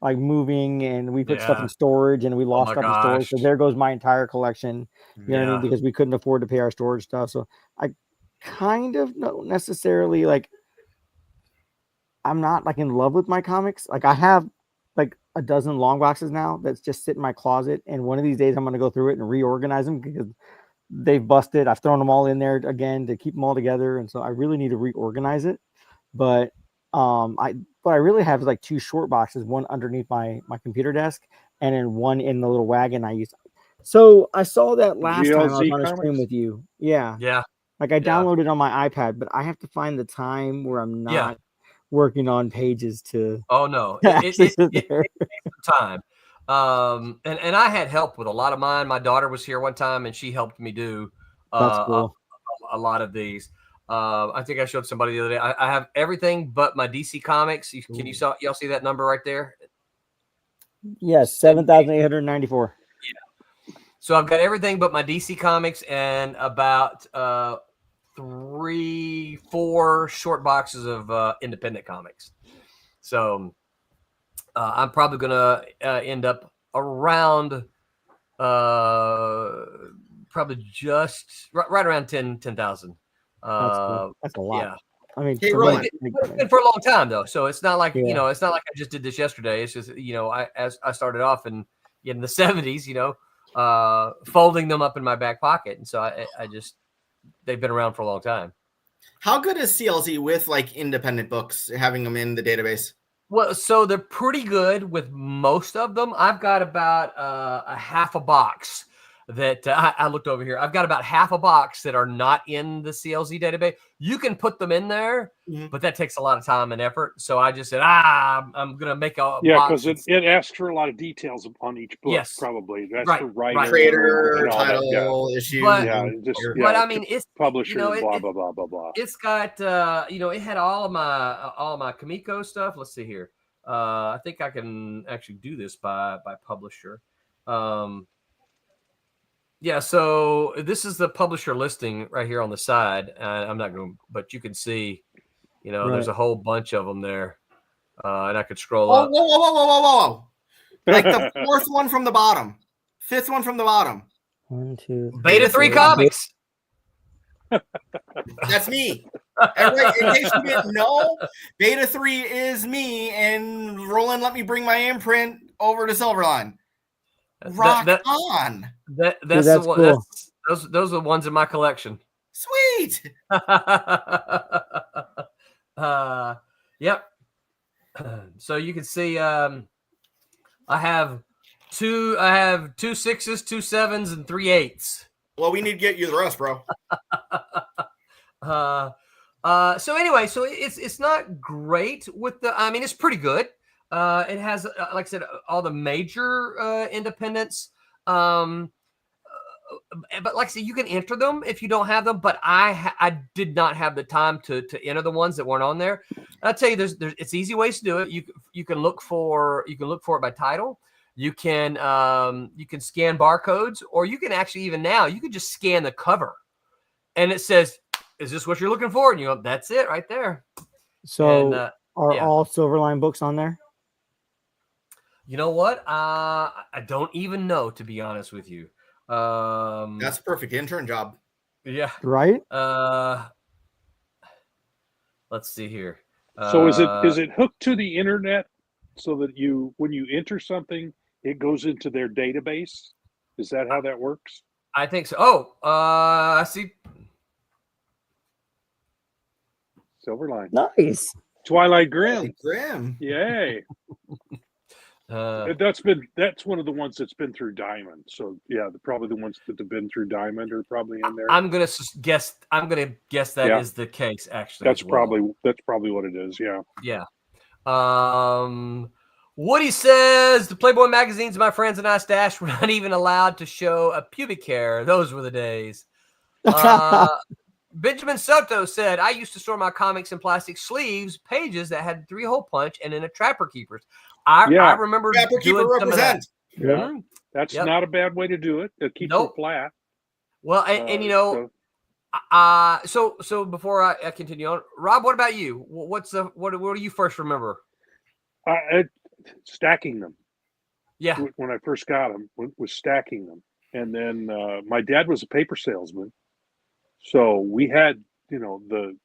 like moving, and we put stuff in storage and we lost stuff in storage. So there goes my entire collection. You know what I mean? Because we couldn't afford to pay our storage stuff. So I kind of don't necessarily like, I'm not like in love with my comics. Like I have like a dozen long boxes now that's just sit in my closet. And one of these days I'm going to go through it and reorganize them because they've busted. I've thrown them all in there again to keep them all together. And so I really need to reorganize it. But what I really have is like two short boxes, one underneath my computer desk and then one in the little wagon I use. So I saw that last time I was on a stream with you. Yeah. Yeah. Like I downloaded on my iPad, but I have to find the time where I'm not working on pages to. Oh no, it takes time. And I had help with a lot of mine. My daughter was here one time and she helped me do That's cool. a lot of these. I think I showed somebody the other day. I have everything but my DC Comics. Can y'all see that number right there? Yes, 7,894. Yeah. So I've got everything but my DC Comics and about 3-4 short boxes of independent comics. So I'm probably gonna end up around probably just right around 10,000. That's a lot. Yeah. I mean, it's been for a long time though, so it's not like it's not like I just did this yesterday. It's just as I started off in the 70s, folding them up in my back pocket, and so I just they've been around for a long time. How good is CLZ with like independent books, having them in the database? Well, so they're pretty good with most of them. I've got about a half a box that I looked over here. I've got about half a box that are not in the CLZ database. You can put them in there, but that takes a lot of time and effort. So I just said, I'm going to make a box. Because it asks for a lot of details on each book. Yes. Probably. That's for writer, creator, title, issue. But I mean, it's publisher, blah, blah, blah, blah, blah. It's got, it had all of my Kamiko stuff. Let's see here. I think I can actually do this by publisher. Yeah, so this is the publisher listing right here on the side. I'm not going to, but you can see, there's a whole bunch of them there. And I could scroll up. Whoa. Like the fourth one from the bottom. Fifth one from the bottom. 1, 2, 3, Beta 3 Comics. That's me. Everybody, in case you didn't know, Beta 3 is me, and Roland let me bring my imprint over to Silverline. Rock on. That's the one. Cool. Those are the ones in my collection. Sweet. Yep. So you can see I have two 6s, 2 7s, and 3 8s. Well, we need to get you the rest, bro. So anyway, so it's not great with it's pretty good. It has, like I said, all the major independents. But like I said, you can enter them if you don't have them. But I did not have the time to enter the ones that weren't on there. I'll tell you, it's easy ways to do it. You can look for it by title. You can scan barcodes, or you can actually even now you can just scan the cover, and it says, "Is this what you're looking for?" And you go, "That's it, right there." So are all Silverline books on there? You know what? I don't even know, to be honest with you. That's a perfect intern job. Yeah. Right? Let's see here. So is it hooked to the internet so that when you enter something, it goes into their database? Is that how that works? I think so. Oh, I see. Silverline. Nice. Twilight Grim. Grim. Yay. That's one of the ones that's been through Diamond. So yeah, probably the ones that have been through Diamond are probably in there. I'm gonna guess that is the case. Actually, that's probably what it is. Yeah. Yeah. Woody says the Playboy magazines my friends and I stashed were not even allowed to show a pubic hair. Those were the days. Benjamin Soto said, I used to store my comics in plastic sleeves, pages that had 3-hole punch, and in a Trapper Keepers. I remember Trapper doing Keeper some of that. Yeah, that's not a bad way to do it. It keeps it flat. Well, and you know, so before I continue on, Rob, what about you? What do you first remember? Stacking them. Yeah. When I first got them, was stacking them, and then my dad was a paper salesman. So we had, the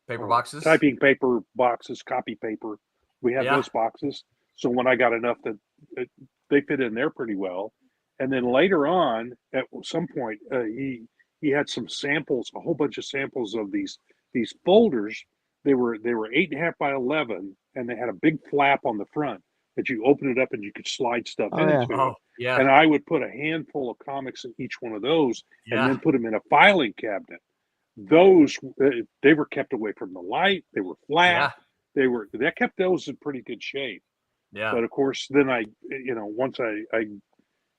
paper boxes, typing paper boxes, copy paper. We had those boxes. So when I got enough that they fit in there pretty well. And then later on, at some point, he had some samples, a whole bunch of samples of these folders. They were 8.5 by 11, and they had a big flap on the front that you open it up and you could slide stuff into. Oh, yeah. And I would put a handful of comics in each one of those and then put them in a filing cabinet. Those, they were kept away from the light. They were flat. That kept those in pretty good shape. Yeah. But of course, then once I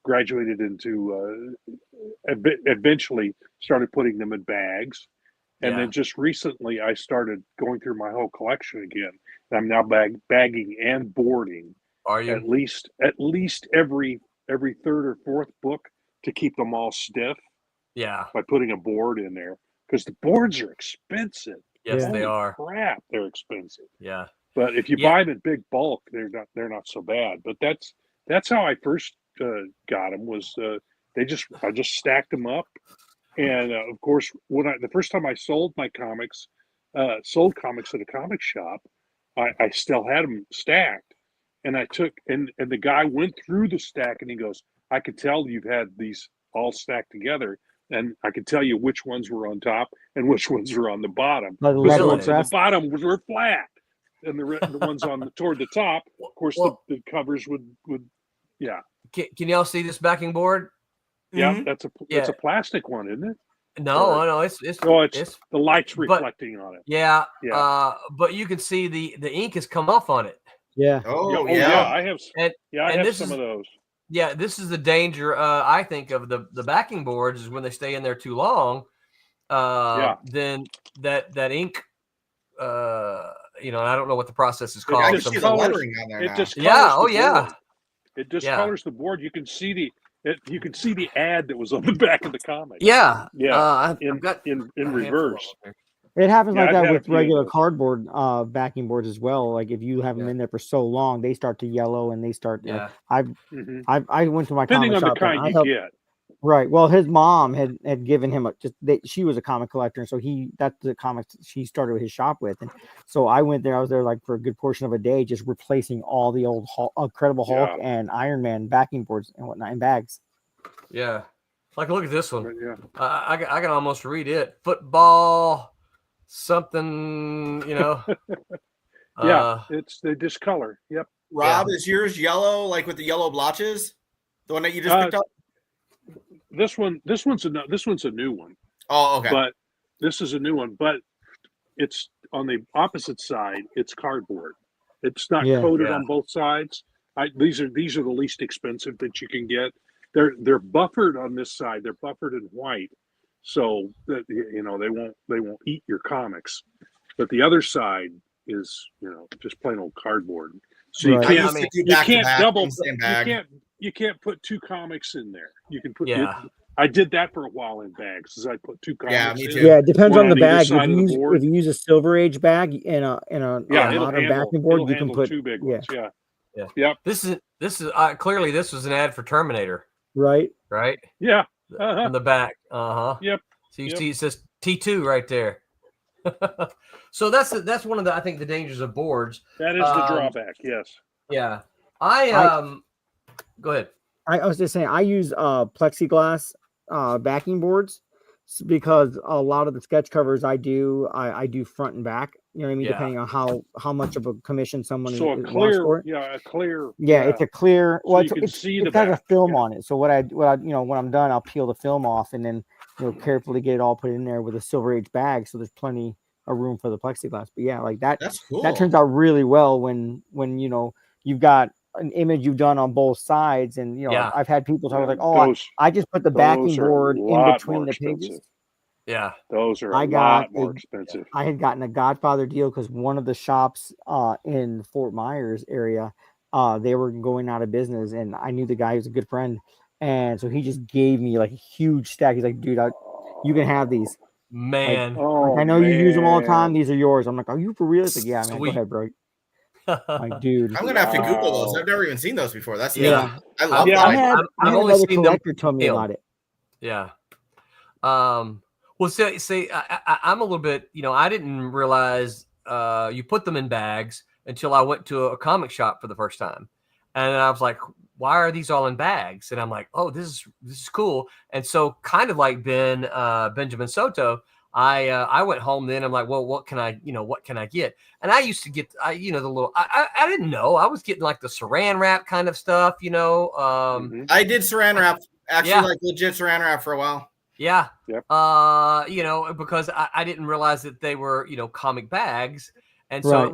graduated into, eventually started putting them in bags. And then just recently I started going through my whole collection again. And I'm now bagging and boarding. Are you? At least every third or fourth book to keep them all stiff. Yeah. By putting a board in there, because the boards are expensive. Yes, Holy they are. Crap, they're expensive. Yeah. But if you buy them in big bulk, they're not so bad. But that's how I first got them. Was I just stacked them up, and of course the first time I sold my comics, sold comics at a comic shop, I still had them stacked. And I took, and the guy went through the stack and he goes, I could tell you've had these all stacked together. And I could tell you which ones were on top and which ones were on the bottom. Like The ones on the bottom were flat. And the ones toward the top, of course, the covers would. Can y'all see this backing board? Yeah, that's a plastic one, isn't it? No, it's the light's reflecting on it. Yeah. But you can see the ink has come off on it. Yeah. Oh yeah. I have. I have some of those. Yeah, this is the danger. I think of the backing boards is when they stay in there too long. Then that ink. I don't know what the process is called. I can see the lettering on there. It just It discolors the board. You can see the ad that was on the back of the comic. Yeah. I've got in reverse. It happens like that with regular cardboard backing boards as well. Like if you have them in there for so long, they start to yellow and they start. I went to my depending comic on shop. The kind you get. Right. Well, his mom had given him she was a comic collector, and so that's the comics she started his shop with, and so I went there. I was there like for a good portion of a day, just replacing all the old Incredible Hulk and Iron Man backing boards and whatnot in bags. Yeah. Like look at this one. Yeah. I can almost read it. Football. Something, they discolor. Yep. Rob, is yours yellow, like with the yellow blotches? The one that you just picked up? This one's a new one. Oh, okay. But this is a new one, but it's on the opposite side. It's cardboard. It's not coated on both sides. These are the least expensive that you can get. They're buffered on this side. They're buffered in white. So that they won't eat your comics, but the other side is just plain old cardboard. So you can't put two comics in there. You can put I did that for a while in bags. Is I put two comics. Yeah, me too. Yeah, it depends on the bag. If you use a Silver Age bag in a modern backing board, you can put two big ones. Yeah. Yep. This is clearly this was an ad for Terminator. Right. Yeah. On the back. Yep. So you see it says T2 right there. So that's one of the, I think, the dangers of boards. That is the drawback. Yes. Yeah. Go ahead. I was just saying, I use plexiglass backing boards because a lot of the sketch covers I do front and back. You know what I mean? Yeah. Depending on how much of a commission someone So a wants clear, for it. yeah, a clear. Yeah, it's a clear. So Well, you can see the it has a back, film yeah. on it. So what I when I'm done, I'll peel the film off and then carefully get it all put in there with a Silver Age bag. So there's plenty of room for the plexiglass. But yeah, like that. That's cool. That turns out really well when you've got an image you've done on both sides, and I've had people talk like, oh, I just put the backing board in between the pages. Yeah, those are a lot more expensive. I had gotten a Godfather deal because one of the shops in Fort Myers area, they were going out of business, and I knew the guy was a good friend, and so he just gave me like a huge stack. He's like, dude, you can have these. Man, I know you use them all the time. These are yours. I'm like, are you for real? It's like, yeah, man. Go ahead, bro. Like, dude, I'm gonna have to Google those. I've never even seen those before. That's neat. Yeah. I love that. I've only another seen collector told me about it. Yeah. Well, see, I'm a little bit, I didn't realize you put them in bags until I went to a comic shop for the first time, and I was like, why are these all in bags? And I'm like, oh, this is cool. And so, kind of like Benjamin Soto, I went home then. I'm like, well, what can I get? And I used to get, the little, I didn't know. I was getting like the saran wrap kind of stuff, I did saran wrap, actually, like legit saran wrap for a while. Yeah. Yep. Because I didn't realize that they were, comic bags. And so it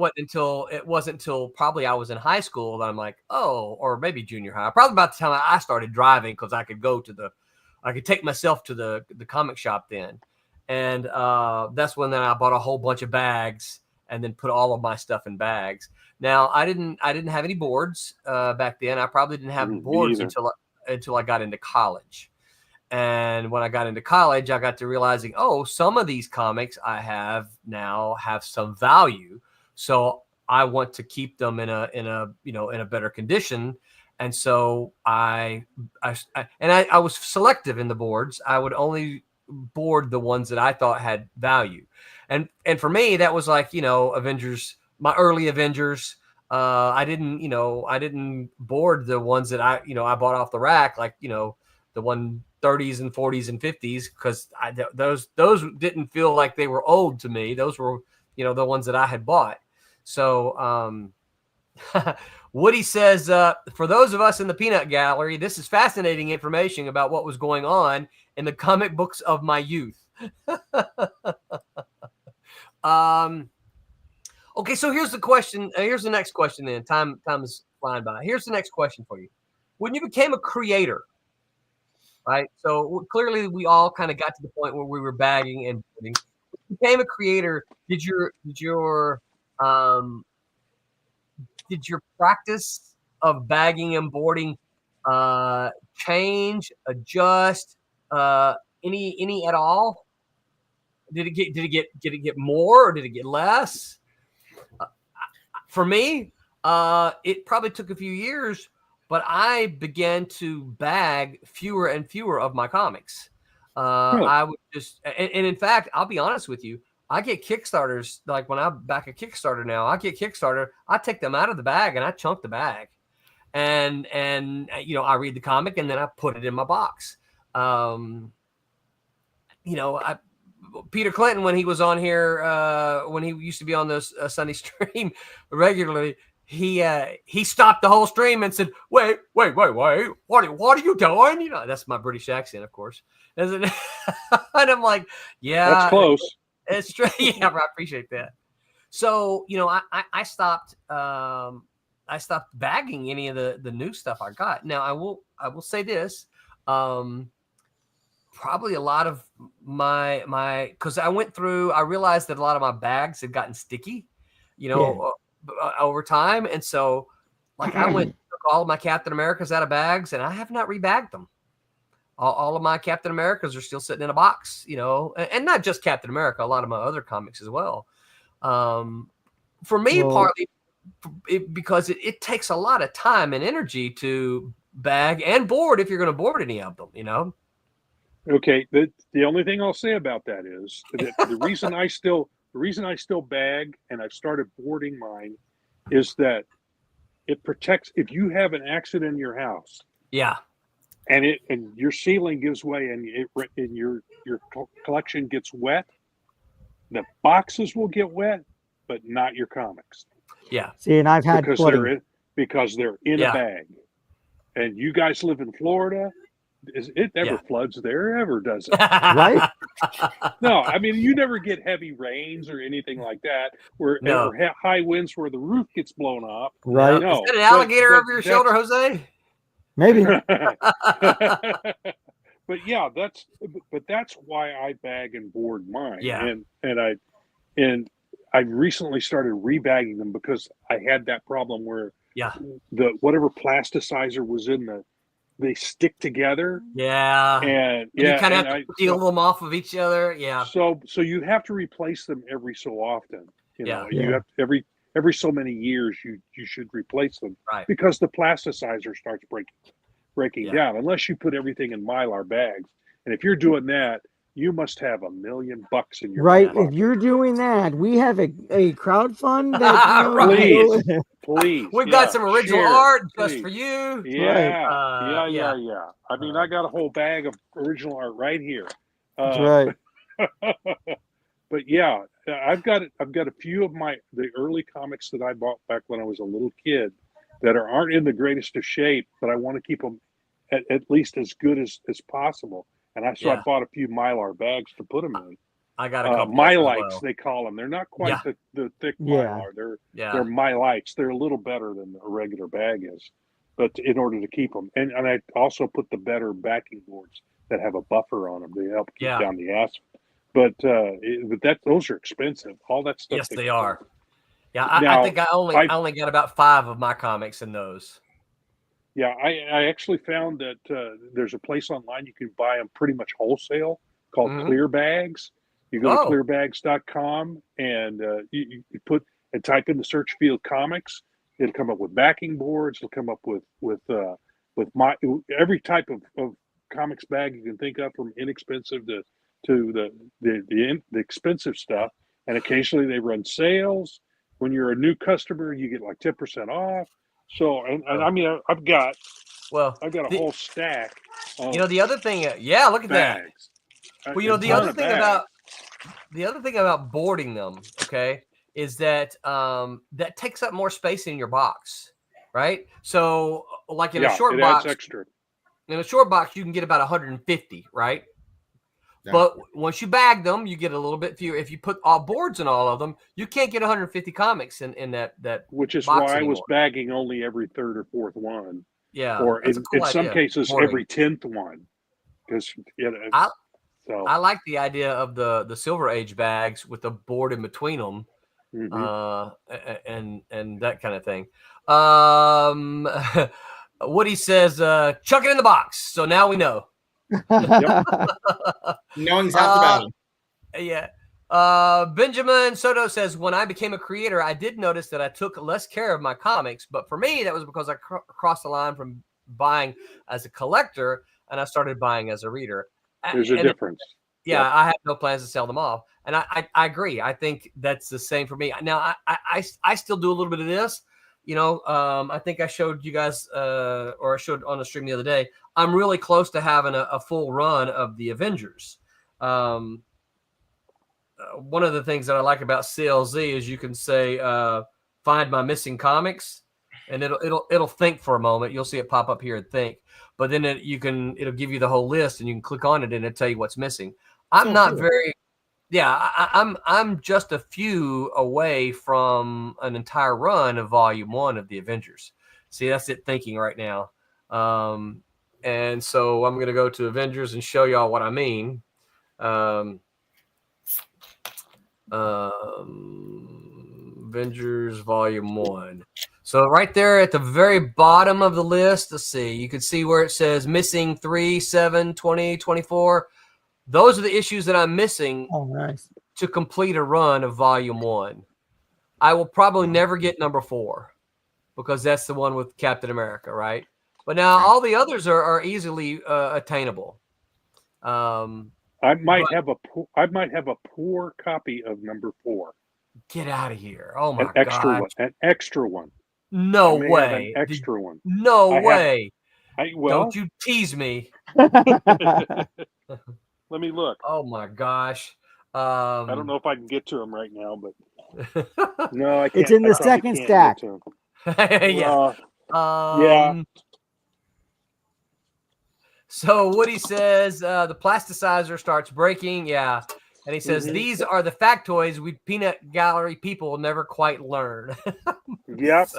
wasn't until probably I was in high school that I'm like, oh, or maybe junior high, probably about the time I started driving, because I could take myself to the comic shop then. And that's when then I bought a whole bunch of bags and then put all of my stuff in bags. Now I didn't have any boards back then. I probably didn't have boards until I got into college. And when I got into college, I got to realizing, oh, some of these comics I have now have some value, so I want to keep them in a better condition. And so I was selective in the boards. I would only board the ones that I thought had value. And for me, that was like, Avengers, my early Avengers. I didn't board the ones that I bought off the rack, like, the 130s and 40s and 50s, because those didn't feel like they were old to me. Those were, the ones that I had bought. So Woody says, for those of us in the peanut gallery, this is fascinating information about what was going on in the comic books of my youth. Okay, so here's the question. Here's the next question then. Time is flying by. Here's the next question for you. When you became a creator, right? So clearly we all kind of got to the point where we were bagging and boarding. When you became a creator, did your practice of bagging and boarding change, adjust, any at all? Did it get more, or did it get less? For me, it probably took a few years, but I began to bag fewer and fewer of my comics. I would just, and in fact, I'll be honest with you, I get Kickstarters, like when I back a Kickstarter now, I take them out of the bag and I chunk the bag. And I read the comic and then I put it in my box. Peter Clinton, when he was on here, when he used to be on this Sunday stream regularly, he stopped the whole stream and said, wait, what are you doing? That's my British accent, of course. And I'm like, yeah, that's close. It's true. Yeah, I appreciate that. So, I stopped bagging any of the new stuff I got. Now I will say this, probably a lot of my, because I realized that a lot of my bags had gotten sticky, over time. And so like I took all of my Captain Americas out of bags and I have not rebagged them. All of my Captain Americas are still sitting in a box, and not just Captain America, a lot of my other comics as well. For me, partly because it takes a lot of time and energy to bag and board if you're going to board any of them, Okay. The only thing I'll say about that is that the reason I still the reason I still bag and I've started boarding mine is that it protects if you have an accident in your house. Yeah. And your ceiling gives way and your collection gets wet, the boxes will get wet, but not your comics. Yeah. See, and I've had because they're in a bag. And you guys live in Florida. It never floods there, ever does it? Right? No, I mean, you never get heavy rains or anything like that, or high winds where the roof gets blown off. Right? No, is that an alligator over your shoulder, Jose? Maybe. But yeah, that's why I bag and board mine. Yeah. And I recently started rebagging them because I had that problem where the whatever plasticizer was in they stick together. Yeah. And you kind of have to peel them off of each other. Yeah. So you have to replace them every so often. You know, Yeah. you have every so many years you should replace them. Right. Because the plasticizer starts breaking down unless you put everything in Mylar bags. And if you're doing that, you must have $1 million in your right. pocket. If you're doing that, we have a crowdfund that please. We've got some original art just for you. Yeah. Right. Yeah. I mean, I got a whole bag of original art right here. That's right. But yeah, I've got a few of the early comics that I bought back when I was a little kid that aren't in the greatest of shape, but I want to keep them at least as good as possible. And I bought a few Mylar bags to put them in. I got a couple Mylites, they call them. They're not quite the thick Mylar. They're Mylites. They're a little better than a regular bag is, but in order to keep them. And I also put the better backing boards that have a buffer on them to help keep down the acid. But those are expensive. All that stuff. Yes, they are. Yeah, I think I only got about 5 of my comics in those. Yeah, I actually found that there's a place online you can buy them pretty much wholesale called Clear Bags. You go to clearbags.com and you type in the search field comics. It'll come up with backing boards. It'll come up with every type of comics bag you can think of, from inexpensive to the expensive stuff. And occasionally they run sales. When you're a new customer, you get like 10% off. So, and I mean, I've got a whole stack. The other thing, look at bags. That. Well, the other thing about boarding them, okay, is that that takes up more space in your box, right? So, like in a short box, extra. In a short box, you can get about 150, right? Yeah. But once you bag them, you get a little bit fewer. If you put all boards in all of them, you can't get 150 comics in that. Which is why anymore. I was bagging only every third or fourth one. Yeah, or in some cases every 10th one. Because I like the idea of the Silver Age bags with the board in between them, and that kind of thing. Woody says, "Chuck it in the box." So now we know. Knowing's half the battle. Yeah. Benjamin Soto says, when I became a creator, I did notice that I took less care of my comics, but for me, that was because I crossed the line from buying as a collector and I started buying as a reader. There's a difference. I have no plans to sell them off. And I agree. I think that's the same for me. Now, I still do a little bit of this. I think I showed you guys, or I showed on the stream the other day, I'm really close to having a full run of the Avengers. One of the things that I like about CLZ is you can say, find my missing comics, and it'll think for a moment. You'll see it pop up here and think, but then it'll give you the whole list and you can click on it and it'll tell you what's missing. I'm just a few away from an entire run of Volume 1 of the Avengers. See, that's it thinking right now. And so I'm going to go to Avengers and show y'all what I mean. Avengers Volume 1. So right there at the very bottom of the list, let's see, you can see where it says missing 3, 7, 20, 24. Those are the issues that I'm missing to complete a run of Volume 1. I will probably never get number 4 because that's the one with Captain America, right? But now all the others are easily attainable. I might have a poor copy of number 4. Get out of here! Oh my An extra God! one. An extra one. No I may have way! an extra one. No way! Well, don't you tease me! let me look. Oh my gosh! I don't know if I can get to them right now, but no, I can't. It's in the second stack. Yeah. Yeah. So Woody says the plasticizer starts breaking. Yeah. And he says, these are the factoids we peanut gallery people never quite learn. Yep.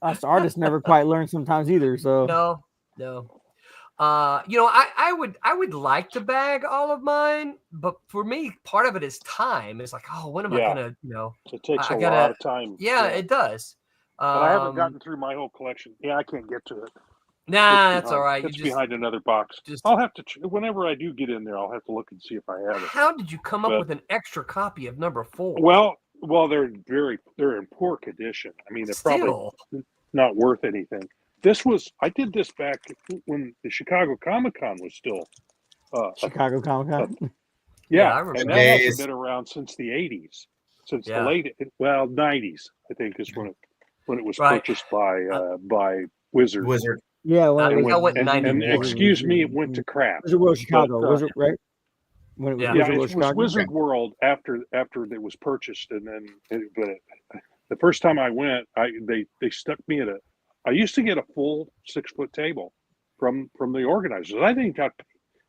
Us artists never quite learn sometimes either. So no. I would like to bag all of mine, but for me, part of it is time. It's like, oh, when am I gonna, it takes a lot of time. Yeah, it does. But I haven't gotten through my whole collection. Yeah, I can't get to it. Nah, that's all right. It's behind another box. I'll have to. Whenever I do get in there, I'll have to look and see if I have it. How did you come up with an extra copy of number 4? Well, they're in poor condition. I mean, they're probably not worth anything. I did this back when the Chicago Comic-Con was still Chicago Comic-Con. Yeah, I remember. And that hasn't been around since the 80s, since the late 90s, I think, is when it was purchased by Wizard. Yeah, I think I went in 91. And excuse me, it went to crap. Wizard World Chicago, Wizard, right? When it was Wizard World after it was purchased, and then the first time I went, they stuck me at I used to get a full 6-foot table from the organizers. I didn't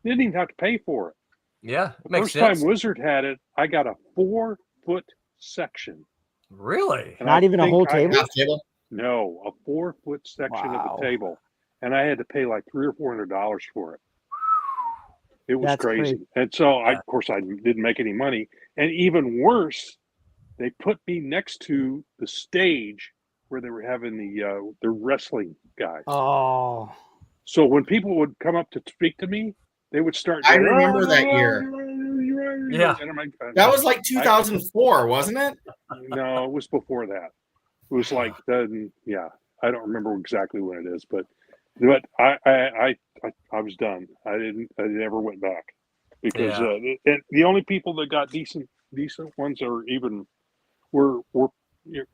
even have to pay for it. Yeah, the first time Wizard had it, I got a 4-foot section. Really? And not even a whole table? No, a 4-foot section of the table, and I had to pay like $300 or $400 for it. It was crazy. And so of course I didn't make any money. And even worse, they put me next to the stage where they were having the wrestling guys. Oh. So when people would come up to speak to me, they would start. I remember that year. Yeah. That was like 2004, wasn't it? No, it was before that. It was like I don't remember exactly when it is, but I was done. I never went back because the only people that got decent ones were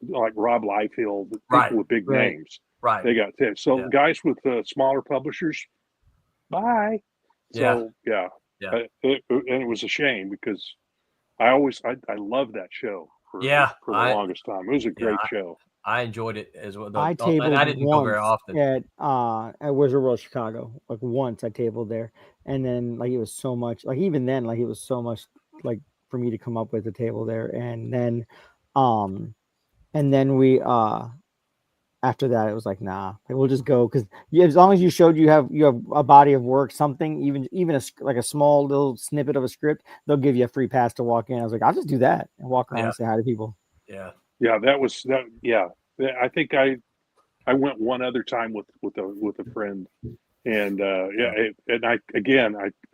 like Rob Liefeld, people with big names. Right. They got tips. So guys with smaller publishers, bye. So and it was a shame because I loved that show for the longest time. It was a great show. I enjoyed it as well. I tabled I didn't go very often at Wizard World Chicago. Like once I tabled there, and then like it was so much. Like even then, like it was so much like for me to come up with a table there, and then we after that it was like we'll just go because as long as you showed you have a body of work, something even a small little snippet of a script, they'll give you a free pass to walk in. I was like, I'll just do that and walk around and say hi to people. That was that. I think I went one other time with a friend, and and I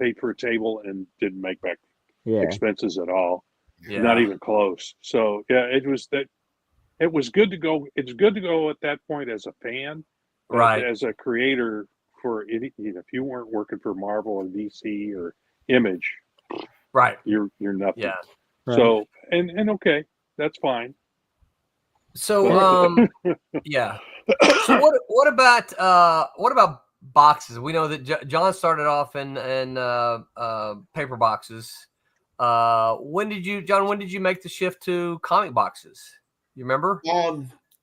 paid for a table and didn't make back expenses at all, not even close. So it was that. It was good to go. It's good to go at that point as a fan, right? As a creator for if you weren't working for Marvel or DC or Image, right? You're nothing. Yeah. Right. So and okay, that's fine. So So what about boxes? We know that John started off in paper boxes. When did you make the shift to comic boxes? You remember?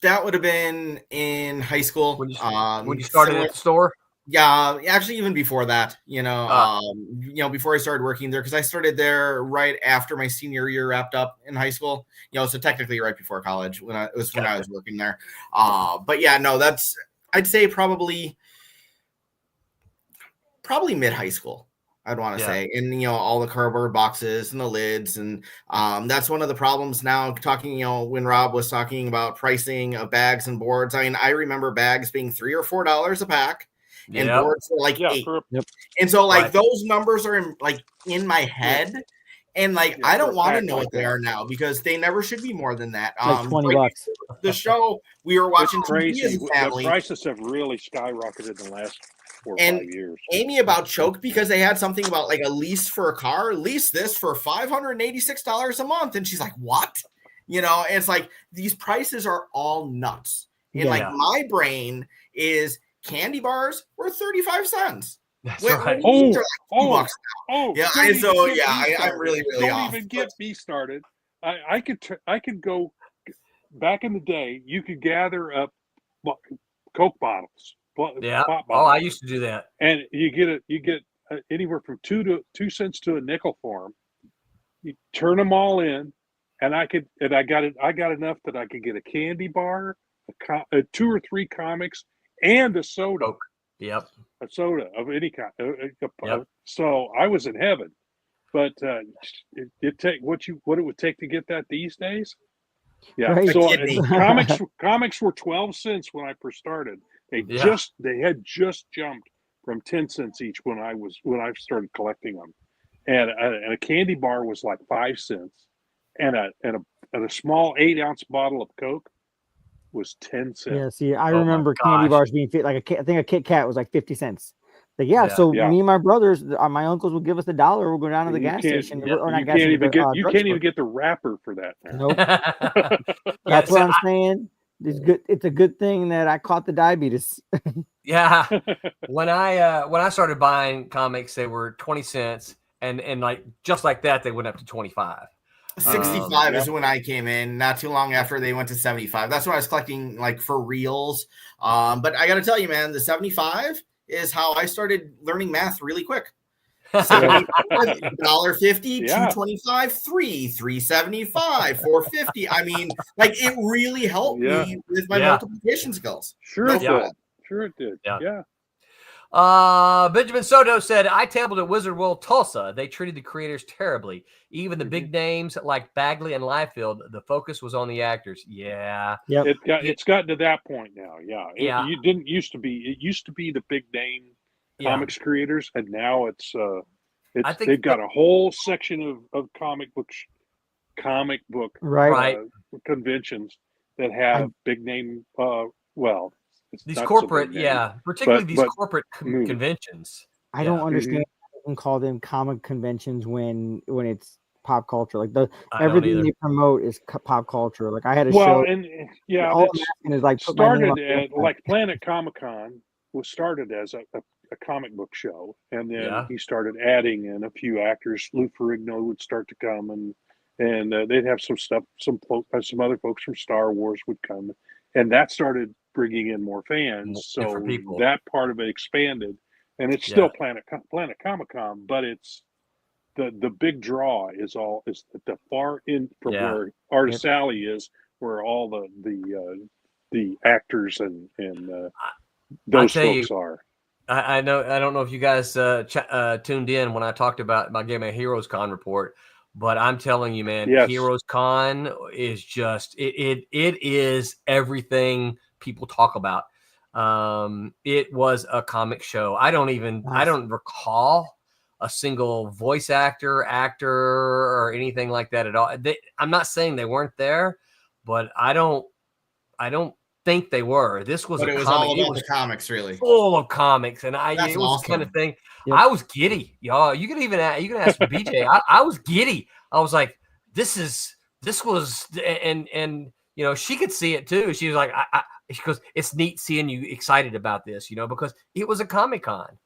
That would have been in high school. When you started at the store? Yeah, actually, even before that, before I started working there, because I started there right after my senior year wrapped up in high school. So technically right before college when I was working there. But yeah, no, I'd say probably mid high school. I'd want to say, and all the cardboard boxes and the lids, and that's one of the problems now. Talking, when Rob was talking about pricing of bags and boards, I mean, I remember bags being $3 or $4 a pack, and boards were like $8. And so, those numbers are in my head, and I don't want to know what they are now because they never should be more than that. Like $20. The show we were watching crazy. TV as a family. The prices have really skyrocketed in the last 4 or And 5 years. Amy about choked because they had something about like a lease for a car, lease this for $586 a month. And she's like, what? You know, it's like these prices are all nuts. And like my brain is candy bars were 35 cents. That's When right. these are like $2 now. Yeah. don't And so, even get yeah, me I'm really, really don't off. even get me started. I could go back in the day. You could gather up Coke bottles. Yeah. Pop Oh, I bottles, used to do that. and you get anywhere from 2 cents to a nickel for them. You turn them all in, and I got enough that I could get a candy bar, 2 or 3 comics, and a soda. Coke. Yep. A soda of any kind. Yep. So I was in heaven. But it take what it would take to get that these days. Yeah. Right. So comics were 12 cents when I first started. They had just jumped from 10 cents each when I started collecting them, and a candy bar was like 5 cents, and a small 8-ounce bottle of Coke was 10 cents. Yeah, see, I remember candy bars being I think a Kit Kat was like 50 cents. Like, so me and my brothers, my uncles would give us $1. We'll go down to the gas station. Or not gas station, you can't even get the wrapper for that now. Nope. That's what I'm saying. It's good. It's a good thing that I caught the diabetes. Yeah. When I started buying comics, they were 20 cents, and like just like that, they went up to 25. 65 is when I came in, not too long after they went to 75. That's when I was collecting like for reals. But I got to tell you, man, the 75 is how I started learning math really quick. $1.50, $2.25, $3.75, $4.50. I mean, like it really helped me with my multiplication skills. Sure it did. Yeah. Benjamin Soto said, I tabled at Wizard World Tulsa. They treated the creators terribly. Even the big names like Bagley and Liefeld, the focus was on the actors. Yeah. Yep. It's gotten to that point now. Yeah. It didn't used to be. It used to be the big name comics creators, and now they've got a whole section of comic book conventions that have big name. These corporate, particularly these corporate conventions. I don't understand how you can call them comic conventions when it's pop culture. Like everything they promote is pop culture. Like I had a show. All is like started at like Planet Comic-Con was started as a comic book show, and then he started adding in a few actors. Lou Ferrigno would start to come, and they'd have some stuff. Some other folks from Star Wars would come, and that started bringing in more fans. So that part of it expanded, and it's still Planet Comic-Con, but it's the big draw is the far end from where Artist Alley is, where all the actors and those folks are. I know. I don't know if you guys tuned in when I talked about my Game of Heroes Con report, but I'm telling you, man, Heroes Con is just it is everything people talk about. It was a comic show. I don't recall a single voice actor or anything like that at all. I'm not saying they weren't there, but I don't think they were. This was it was all about the comics, really full of comics, and it was the kind of thing. I was giddy, y'all. You can ask BJ. I was giddy. I was like, this was, and you know, she could see it too. She was like, she goes, it's neat seeing you excited about this, you know, because it was a Comic-Con.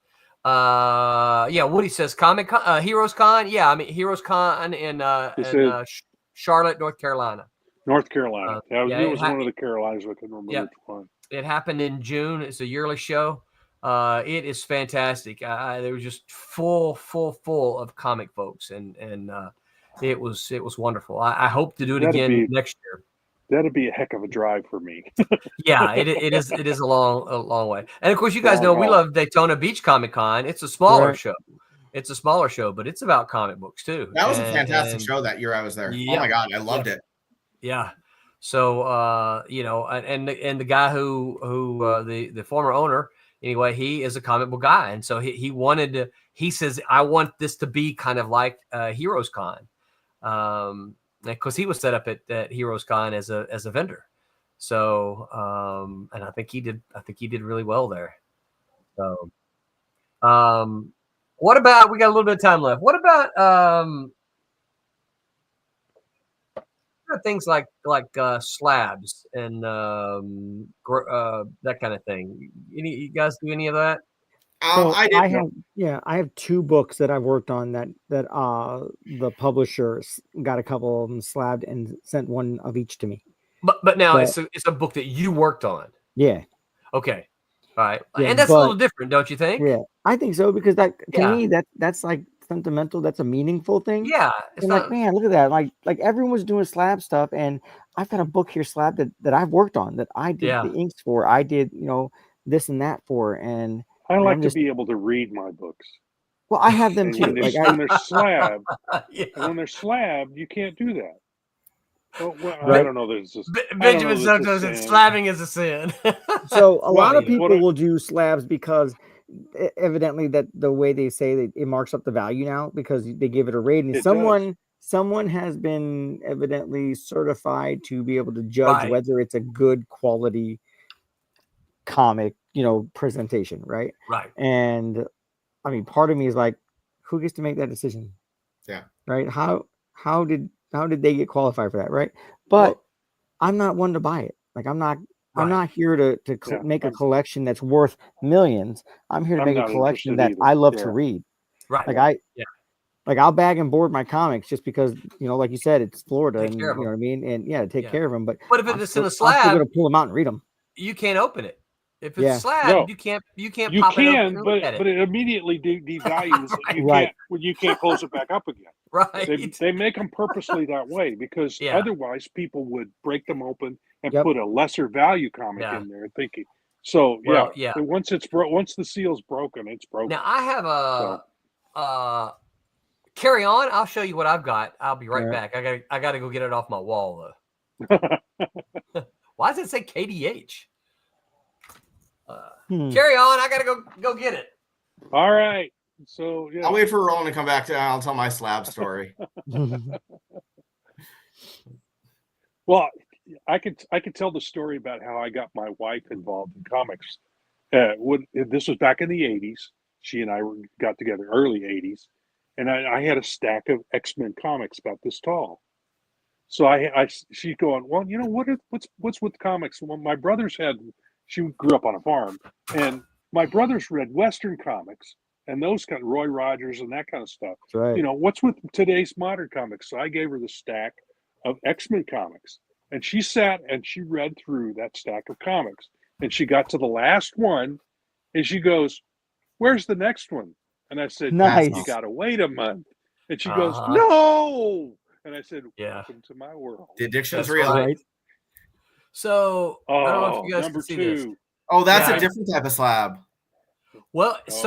Woody says Heroes Con. Yeah, I mean Heroes Con in Charlotte, North Carolina. It was one of the Carolinas. I couldn't remember which one. It happened in June. It's a yearly show. It is fantastic. There was just full of comic folks, and it was wonderful. I hope to do it again next year. That'd be a heck of a drive for me. Yeah, it is a long way. And of course, you guys know we love Daytona Beach Comic Con. It's a smaller show. It's a smaller show, but it's about comic books too. That was a fantastic show that year I was there. Oh my God, I loved it. Yeah. So you know, and the guy who the former owner, anyway, he is a comic book guy, and so he wanted to. He says, I want this to be kind of like Heroes Con, because he was set up at Heroes Con as a vendor. So and I think he did really well there. So What about, we got a little bit of time left. What about things like slabs and that kind of thing? You guys do any of that? So I have 2 books that I've worked on that the publishers got a couple of them slabbed and sent one of each to me. But now it's a book that you worked on. Yeah. Okay. All right. Yeah, and that's a little different, don't you think? Yeah, I think so, because that to me that's like sentimental. That's a meaningful thing. Yeah. And like, man, look at that. Like everyone was doing slab stuff, and I've got a book here slab that I've worked on, that I did the inks for. I did, this and that for, and I like to be able to read my books. Well, I have them too. When they're slabbed, when they're slabbed, you can't do that. Well, I don't know. There's just Benjamin sometimes says slabbing is a sin. So a lot of people will do slabs because evidently that the way they say that it marks up the value now, because they give it a rating. Someone has been evidently certified to be able to judge whether it's a good quality comic, presentation, right? Right. And I mean, part of me is like, who gets to make that decision? Yeah. Right. How did they get qualified for that? Right. But I'm not one to buy it. Like, I'm not here to make a collection that's worth millions. I'm here to make a collection that I love to read. Right. Like I'll bag and board my comics just because, like you said, it's Florida, Take and care of you know what I mean? And take care of them. But if it's in a slab, I'm still going to pull them out and read them. You can't open it. If it's slab, you can't pop it open. But it immediately devalues it. You can't close it back up again. Right. They make them purposely that way, because otherwise people would break them open and put a lesser value comic in there, thinking. So once once the seal's broken, it's broken. Now I have carry on. I'll show you what I've got. I'll be right back. I got to go get it off my wall though. Why does it say KDH? Carry on. I gotta go get it. All right. So I'll wait for Roland to come back. I'll tell my slab story. Well, I could tell the story about how I got my wife involved in comics. This was back in the 80s. She and I got together early 80s, and I had a stack of X-Men comics about this tall. So she's going, well, what's with comics? Well, my brothers she grew up on a farm, and my brothers read Western comics and those kind of Roy Rogers and that kind of stuff. Right. What's with today's modern comics? So I gave her the stack of X-Men comics, and she sat and she read through that stack of comics, and she got to the last one, and she goes, "Where's the next one?" And I said, "Nice. You got to wait a month." And she goes, "No." And I said, "Welcome to my world." The addiction's real. Right. So I don't know if you guys can see this. Oh, that's a different type of slab. Well, but it's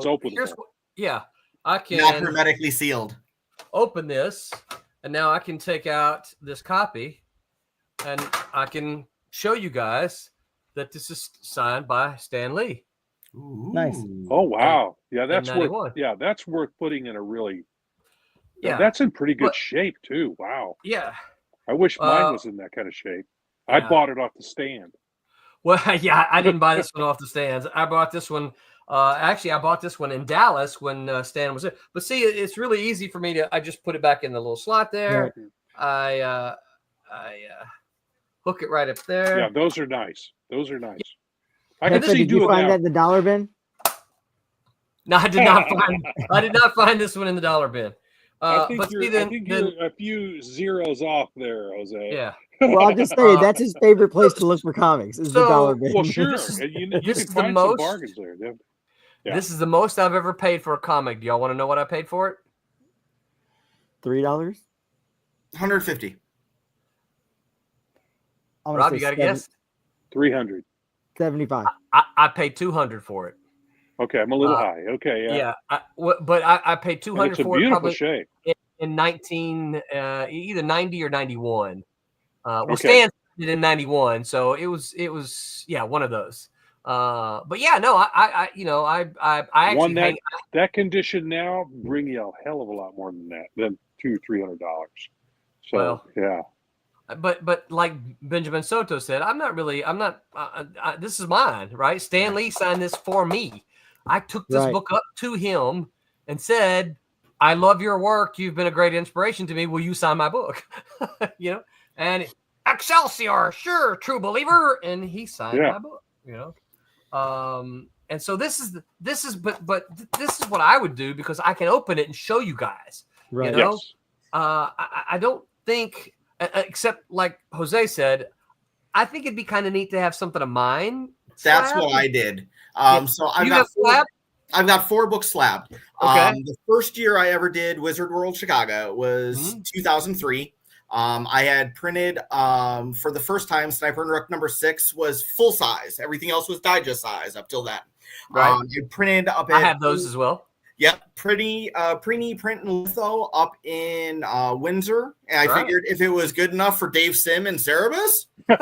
openable. I can not hermetically sealed. Open this, and now I can take out this copy, and I can show you guys that this is signed by Stan Lee. Ooh. Nice. Oh wow! That's worth putting in a really. Yeah, that's in pretty good shape too. Wow. Yeah. I wish mine was in that kind of shape. I bought it off the stand. Well, I didn't buy this one off the stands. I bought this one. Actually, I bought this one in Dallas when Stan was there. But see, it's really easy for me to. I just put it back in the little slot there. Yeah. I hook it right up there. Yeah, those are nice. I can see. Did you find that in the dollar bin? No, I did not find. I did not find this one in the dollar bin. I think you're a few zeros off there, Jose. Yeah. Well, I'll just say that's his favorite place to look for comics is the dollar bin. Well, sure. You can find some bargains there. Yeah. This is the most I've ever paid for a comic. Do y'all want to know what I paid for it? $3? $150. Rob, you got to guess? 300. 75. I paid 200 for it. Okay, I'm a little high. Okay, yeah. But I paid 200 for it. Probably shape. In either 90 or 91. Stan did in 91, so it was one of those. But yeah, no, I actually that condition now bring you a hell of a lot more than $200-$300. So yeah. but like Benjamin Soto said, this is mine, right? Stan Lee signed this for me. I took this book up to him and said, I love your work. You've been a great inspiration to me. Will you sign my book? And Excelsior, sure, true believer. And he signed my book, and so this is what I would do, because I can open it and show you guys, I don't think, except like Jose said, I think it'd be kind of neat to have something of mine. That's what I did. So I've got 4 books slabbed. Okay. The first year I ever did Wizard World Chicago was 2003. I had printed for the first time Sniper and Rook number 6 was full size. Everything else was digest size up till then. Right. It printed up. I have those as well. Yep, pretty print and litho up in Windsor. And I figured if it was good enough for Dave Sim and Cerebus, more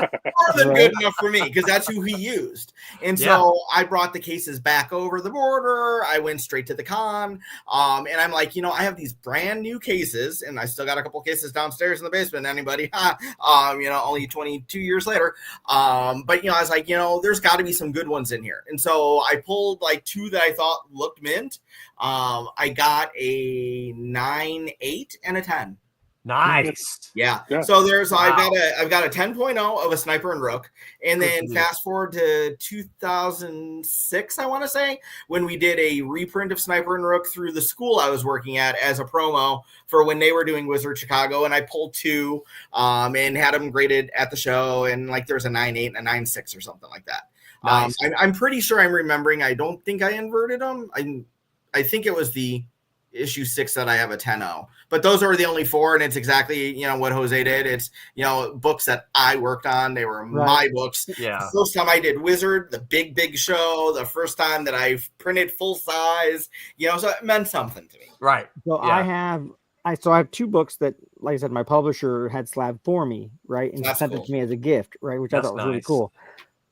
than good enough for me, because that's who he used. And so I brought the cases back over the border. I went straight to the con. And I'm like, I have these brand new cases, and I still got a couple cases downstairs in the basement. Anybody? Only 22 years later. But I was like, there's got to be some good ones in here. And so I pulled like 2 that I thought looked mint. I got a 9, 8, and a 10. Nice. Yeah. So I've got a 10.0 of a Sniper and Rook, and then fast forward to 2006, I want to say, when we did a reprint of Sniper and Rook through the school I was working at as a promo for when they were doing Wizard Chicago, and I pulled 2 and had them graded at the show, and like there's a 9.8 and a 9.6 or something like that. Nice. I'm pretty sure I'm remembering. I don't think I inverted them. I think it was the issue 6 that I have a 10.0, but those are the only 4. And it's exactly, what Jose did. It's, books that I worked on. They were my books. Yeah. The first time I did Wizard, the big show, the first time that I printed full size, so it meant something to me. Right. So I have 2 books that, like I said, my publisher had slabbed for me. Right. And sent it to me as a gift. Right. Which I thought was really cool.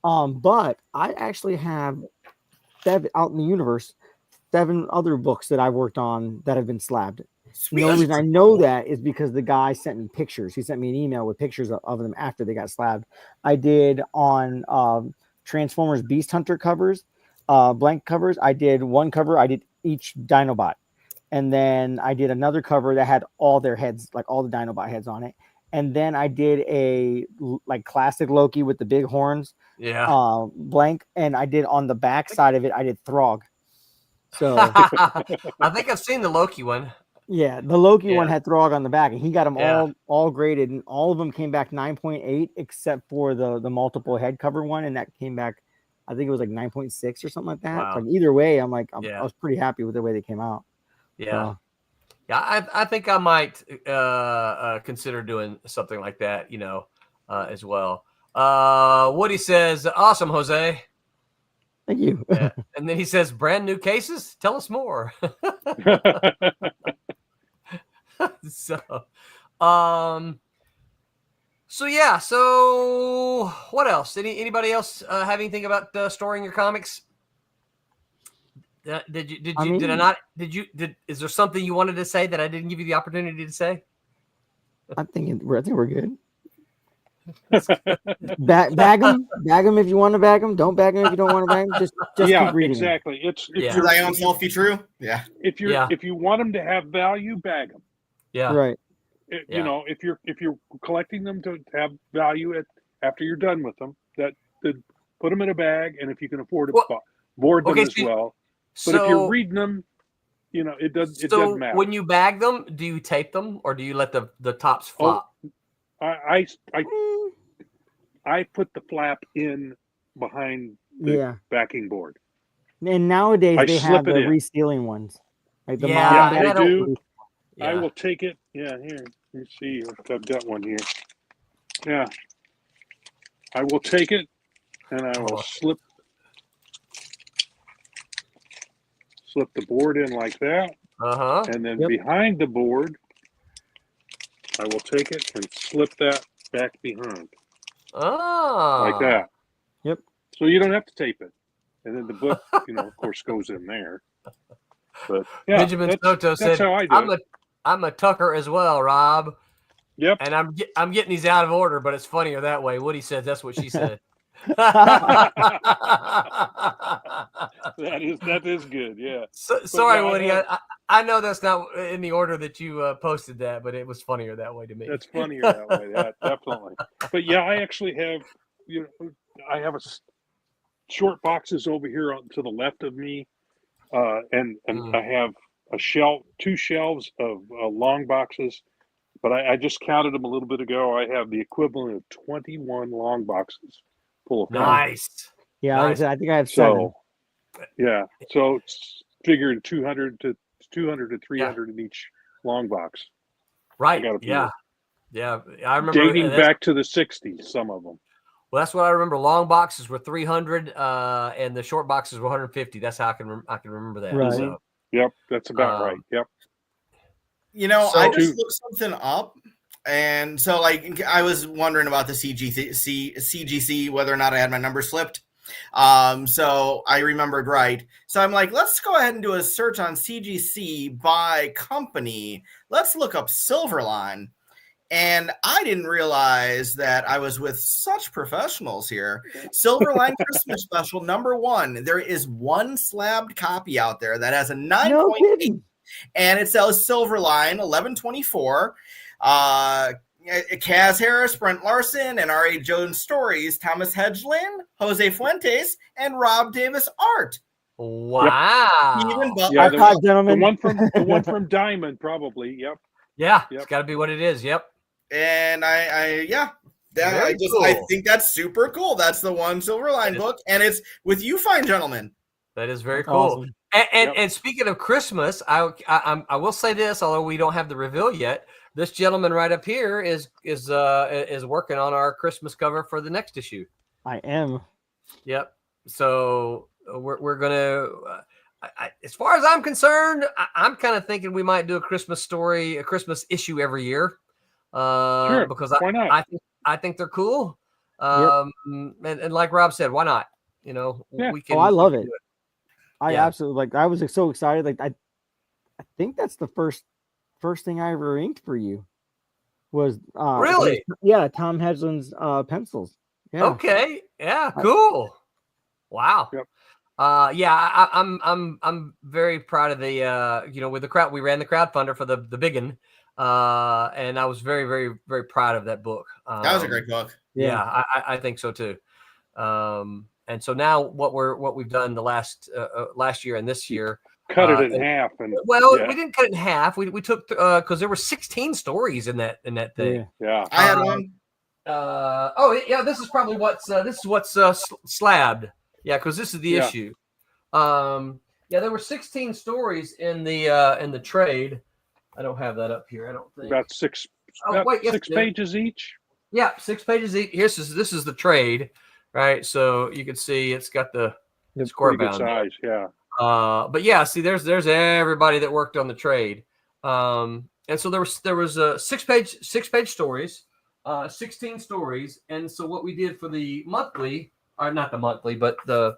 But I actually have 7 out in the universe, 7 other books that I worked on that have been slabbed. The only reason I know that is because the guy sent me pictures. He sent me an email with pictures of them after they got slabbed. I did on Transformers Beast Hunter covers, blank covers. I did one cover. I did each Dinobot. And then I did another cover that had all their heads, like all the Dinobot heads on it. And then I did a like classic Loki with the big horns. Yeah. Blank. And I did on the back side of it, I did Throg. So I think I've seen the Loki one. Yeah, the Loki one had Throg on the back, and he got them all graded, and all of them came back 9.8, except for the multiple head cover one, and that came back, I think it was like 9.6 or something like that. Wow. Like either way, I was pretty happy with the way they came out. Yeah. I think I might consider doing something like that, as well. Woody says, "Awesome, Jose." Thank you. Yeah. And then he says, "Brand new cases? Tell us more." So what else? Anybody else have anything about storing your comics? Is there something you wanted to say that I didn't give you the opportunity to say? I think we're good. Bag them if you want to bag them. Don't bag them if you don't want to bag them. Just keep reading. Exactly. It's rely on self be true. Yeah. If you want them to have value, bag them. Yeah. Right. If you're collecting them to have value after you're done with them, that put them in a bag, and if you can afford to board them as well. But if you're reading them, it doesn't matter. When you bag them, do you tape them or do you let the tops flop? I put the flap in behind the backing board. And nowadays they have the resealing ones. Like the they do. Yeah. I will take it. Yeah, here. Let me see if I've got one here. Yeah. I will take it and I will slip the board in like that. Uh-huh. And then behind the board, I will take it and slip that back behind. Oh. Like that. Yep. So you don't have to tape it. And then the book, of course, goes in there. But Benjamin Soto said, I'm a Tucker as well, Rob. Yep. And I'm getting these out of order, but it's funnier that way. Woody said that's what she said. that is good. Yeah. Sorry, yeah, Woody. I know that's not in the order that you posted that, but it was funnier that way to me. That's funnier that way. Yeah, definitely. But yeah, I actually have, I have a short boxes over here to the left of me, and I have two shelves of long boxes. But I just counted them a little bit ago. I have the equivalent of 21 long boxes full of nice. Yeah, nice. I think I have 7. Yeah, so it's figuring 200 to 300 in each long box. Right. Yeah. I remember dating back to the 60s. Some of them. Well, that's what I remember. Long boxes were 300, and the short boxes were 150. That's how I can remember that. Right. So, yep, that's about right. Yep. I just looked something up, and so I was wondering about the CGC, whether or not I had my number slipped. So I remembered right. So I'm like, let's go ahead and do a search on CGC by company. Let's look up Silverline. And I didn't realize that I was with such professionals here. Silverline Christmas Special #1. There is one slabbed copy out there that has a 9.8. And it sells Silverline 1124. Kaz Harris, Brent Larson, and R.A. Jones stories, Thomas Hedgelin, Jose Fuentes, and Rob Davis art. Wow. The one from Diamond, probably. Yep. Yeah, it's got to be what it is. Yep. And I think that's super cool. That's the one Silverline book, and it's with you fine gentlemen. That is very cool. Awesome. And speaking of Christmas, I will say this, although we don't have the reveal yet. This gentleman right up here is working on our Christmas cover for the next issue. I am. Yep. So we're gonna. As far as I'm concerned, I'm kind of thinking we might do a Christmas issue every year. Sure. Because why not? I think they're cool. And like Rob said, why not? We can. Oh, I love it. I absolutely I was so excited. I think that's the first thing I ever inked for you was really Tom Hedgelin's pencils. Yeah. Okay. Yeah. Cool. Wow. Yep. I'm very proud of the with the crowd. We ran the crowdfunder for the big one, and I was very, very, very proud of that book. That was a great book. Yeah, I think so too. And so now what we've done the last year and this year, cut it in half. And we didn't cut it in half. We took because there were 16 stories in that thing. Yeah. I had one. This is probably what's slabbed. Yeah, because this is the issue. There were 16 stories in the trade. I don't have that up here. I don't think about six pages each. Yeah, 6 pages each. This is the trade. Right, so you can see it's got the square bound size, yeah. But yeah, see, there's everybody that worked on the trade, and so there was 6 page stories, 16 stories, and so what we did for the monthly, or not the monthly, but the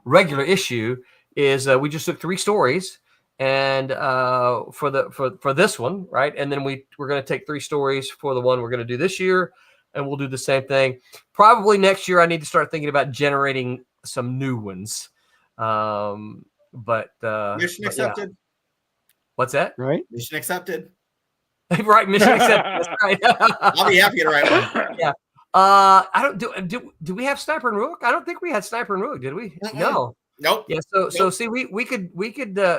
regular issue is we just took 3 stories, and for this one, right, and then we're going to take 3 stories for the one we're going to do this year. And we'll do the same thing. Probably next year, I need to start thinking about generating some new ones. Mission accepted. Yeah. What's that? Right. Mission accepted. Right. Mission accepted. That's right. I'll be happy to write one. Yeah. I don't do we have Sniper and Rook? I don't think we had Sniper and Rook, did we? Mm-mm. No. Nope. Yeah. So see, we could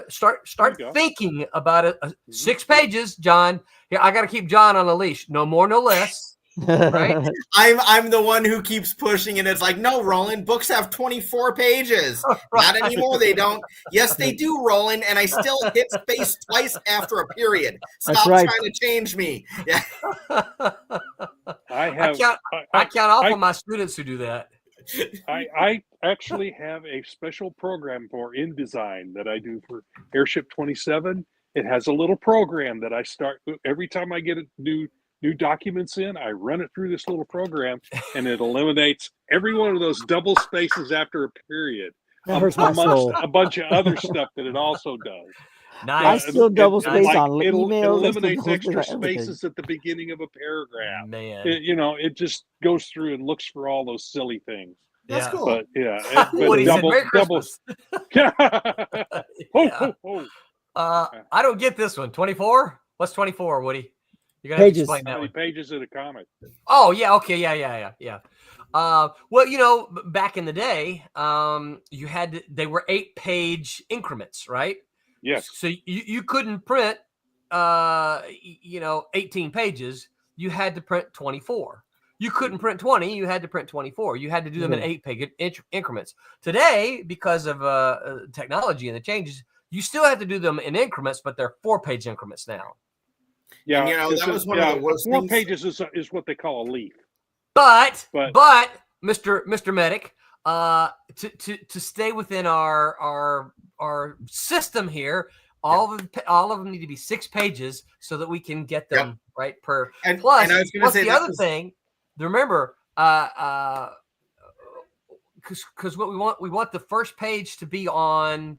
start thinking about it. 6 pages, John. Here, I got to keep John on a leash. No more, no less. Right? I'm the one who keeps pushing, and it's like, no, Roland, books have 24 pages. Not anymore. They don't. Yes, they do, Roland, and I still hit space twice after a period. Stop trying to change me. Yeah. I count off on my students who do that. I actually have a special program for InDesign that I do for Airship 27. It has a little program that I start every time I get a new documents in. I run it through this little program, and it eliminates every one of those double spaces after a period, amongst a bunch of other stuff that it also does. Nice. I still double space on It emails. eliminates extra spaces at the beginning of a paragraph. Man, It just goes through and looks for all those silly things. That's cool. But Woody said, "Merry Christmas." I don't get this one. 24. What's 24, Woody? You're gonna have to explain that. How many one. pages in a comic? Oh yeah, okay, yeah. Well, back in the day, they were 8-page increments, right? Yes. So you couldn't print, 18 pages. You had to print 24. You couldn't print 20. You had to print 24. You had to do them in 8-page increments. Today, because of technology and the changes, you still have to do them in increments, but they're 4-page increments now. Yeah, and, that was one of the worst 4 things. pages is what they call a leaf. But Mr. Medic, to stay within our system here, all of them need to be 6 pages so that we can get them right per. And plus the other thing. Remember, because what we want the first page to be on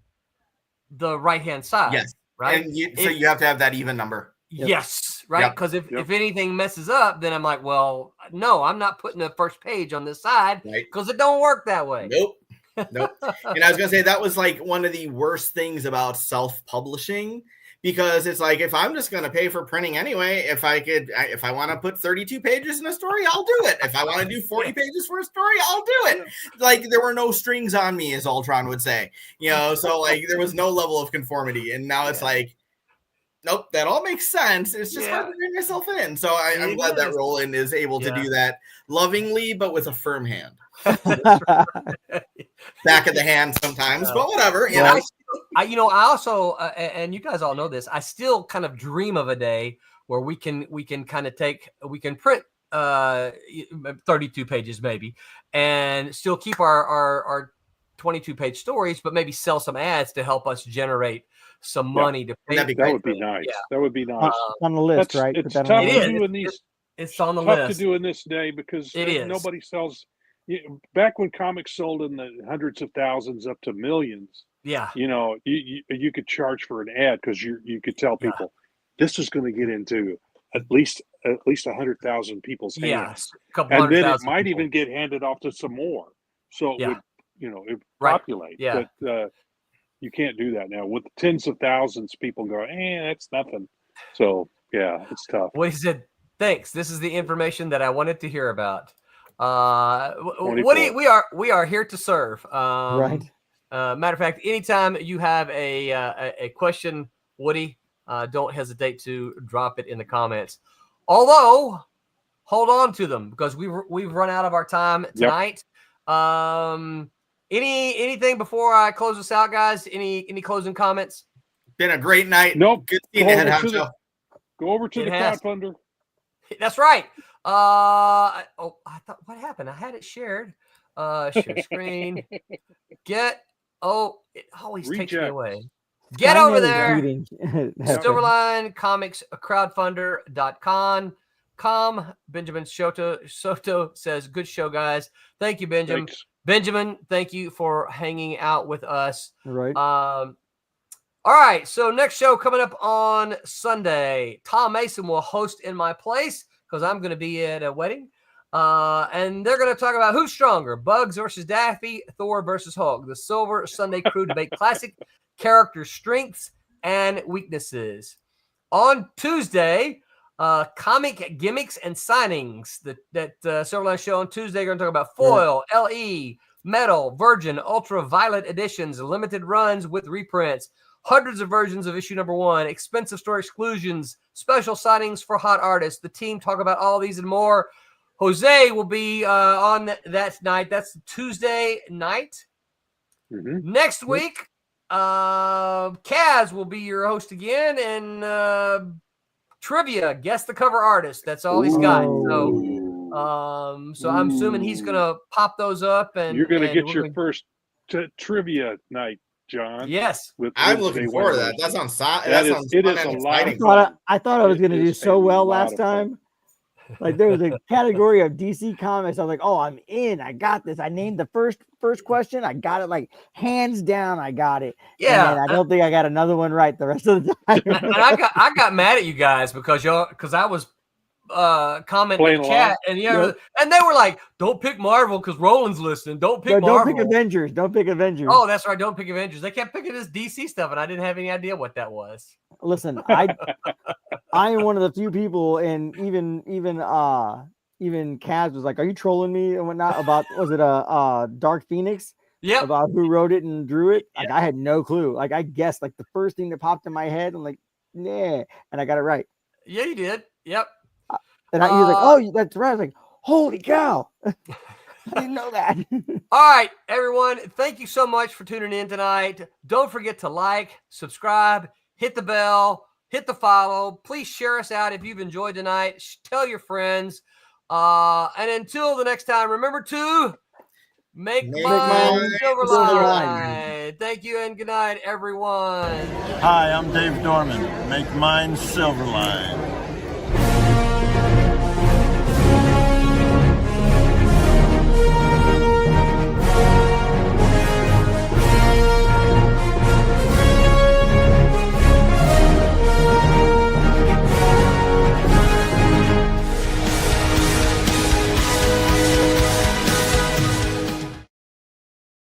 the right-hand side. Yes. Right. And so you have to have that even number. Yes, right. Because if anything messes up, then I'm like, well, no, I'm not putting the first page on this side because it don't work that way. Nope. And I was gonna say that was like one of the worst things about self-publishing, because it's like, if I'm just gonna pay for printing anyway, if I want to put 32 pages in a story, I'll do it. If I want to do 40 pages for a story, I'll do it. Like, there were no strings on me, as Ultron would say. So like there was no level of conformity, and now it's like, nope, that all makes sense. It's just hard to bring yourself in. So I'm glad that Roland is able to do that lovingly, but with a firm hand. Back of the hand sometimes, but whatever. I also, and you guys all know this, I still kind of dream of a day where we can print 32 pages maybe, and still keep our 22-page stories, but maybe sell some ads to help us generate some money to pay. That would be nice. That would be nice. On the list, right? It's tough to do in these. It's on the list. list. Tough to do in this day because nobody sells. Back when comics sold in the hundreds of thousands up to millions. Yeah. You could charge for an ad because you could tell people this is going to get into at least 100,000 people's hands. And then it might even get handed off to some more. So it would, it populate. Yeah. But you can't do that now. With tens of thousands, people go, that's nothing. So it's tough. Well, he said, thanks. This is the information that I wanted to hear about. Woody, we are here to serve. Right. Matter of fact, anytime you have a question, Woody, don't hesitate to drop it in the comments. Although, hold on to them because we've run out of our time tonight. Anything before I close this out, guys? Any closing comments? Been a great night. Nope. Good seeing you, Head Honcho. Go over to the crowdfunder. That's right. I thought, what happened? I had it shared. Share screen. It always takes me away. Get over there. Silverline Comics crowdfunder.com. Benjamin Soto says, good show, guys. Thank you, Benjamin. Thanks. Benjamin, thank you for hanging out with us. Right. All right. So next show coming up on Sunday. Tom Mason will host in my place because I'm going to be at a wedding. And they're going to talk about who's stronger, Bugs versus Daffy, Thor versus Hulk. The Silver Sunday Crew debate classic character strengths and weaknesses. On Tuesday, comic gimmicks and signings. That Silverline show on Tuesday, we're going to talk about foil, LE, metal, virgin, ultraviolet editions, limited runs with reprints, hundreds of versions of issue number 1, expensive store exclusions, special signings for hot artists. The team talk about all these and more. Jose will be on that night. That's Tuesday night. Mm-hmm. Next week, Kaz will be your host again, and trivia, guess the cover artist. That's all he's got. So I'm assuming he's gonna pop those up, and you're gonna get your first trivia night, John. Yes, I'm looking forward to that. That sounds it is a lot. I thought I was gonna do so well last time. Like there was a category of DC comics. I was like, oh, I'm in. I got this. I named the first question. I got it like hands down. I got it. Yeah. And I don't think I got another one right the rest of the time. And I got mad at you guys because I was commenting in the chat and and they were like, don't pick Marvel because Roland's listening. Don't pick Marvel. Don't pick Avengers. Don't pick Avengers. Oh, that's right. Don't pick Avengers. They kept picking this DC stuff and I didn't have any idea what that was. Listen, I am one of the few people, and even Kaz was like, "Are you trolling me and whatnot about was it Dark Phoenix? Yeah, about who wrote it and drew it? Like I had no clue. Like I guessed like the first thing that popped in my head. I'm like, nah, and I got it right. Yeah, you did. Yep. And he was like, "Oh, that's right." I was like, "Holy cow!" I didn't know that. All right, everyone. Thank you so much for tuning in tonight. Don't forget to like, subscribe, hit the bell, hit the follow. Please share us out if you've enjoyed tonight. Tell your friends. And until the next time, remember to make mine Silverline. Thank you and good night, everyone. Hi, I'm Dave Dorman. Make mine Silverline.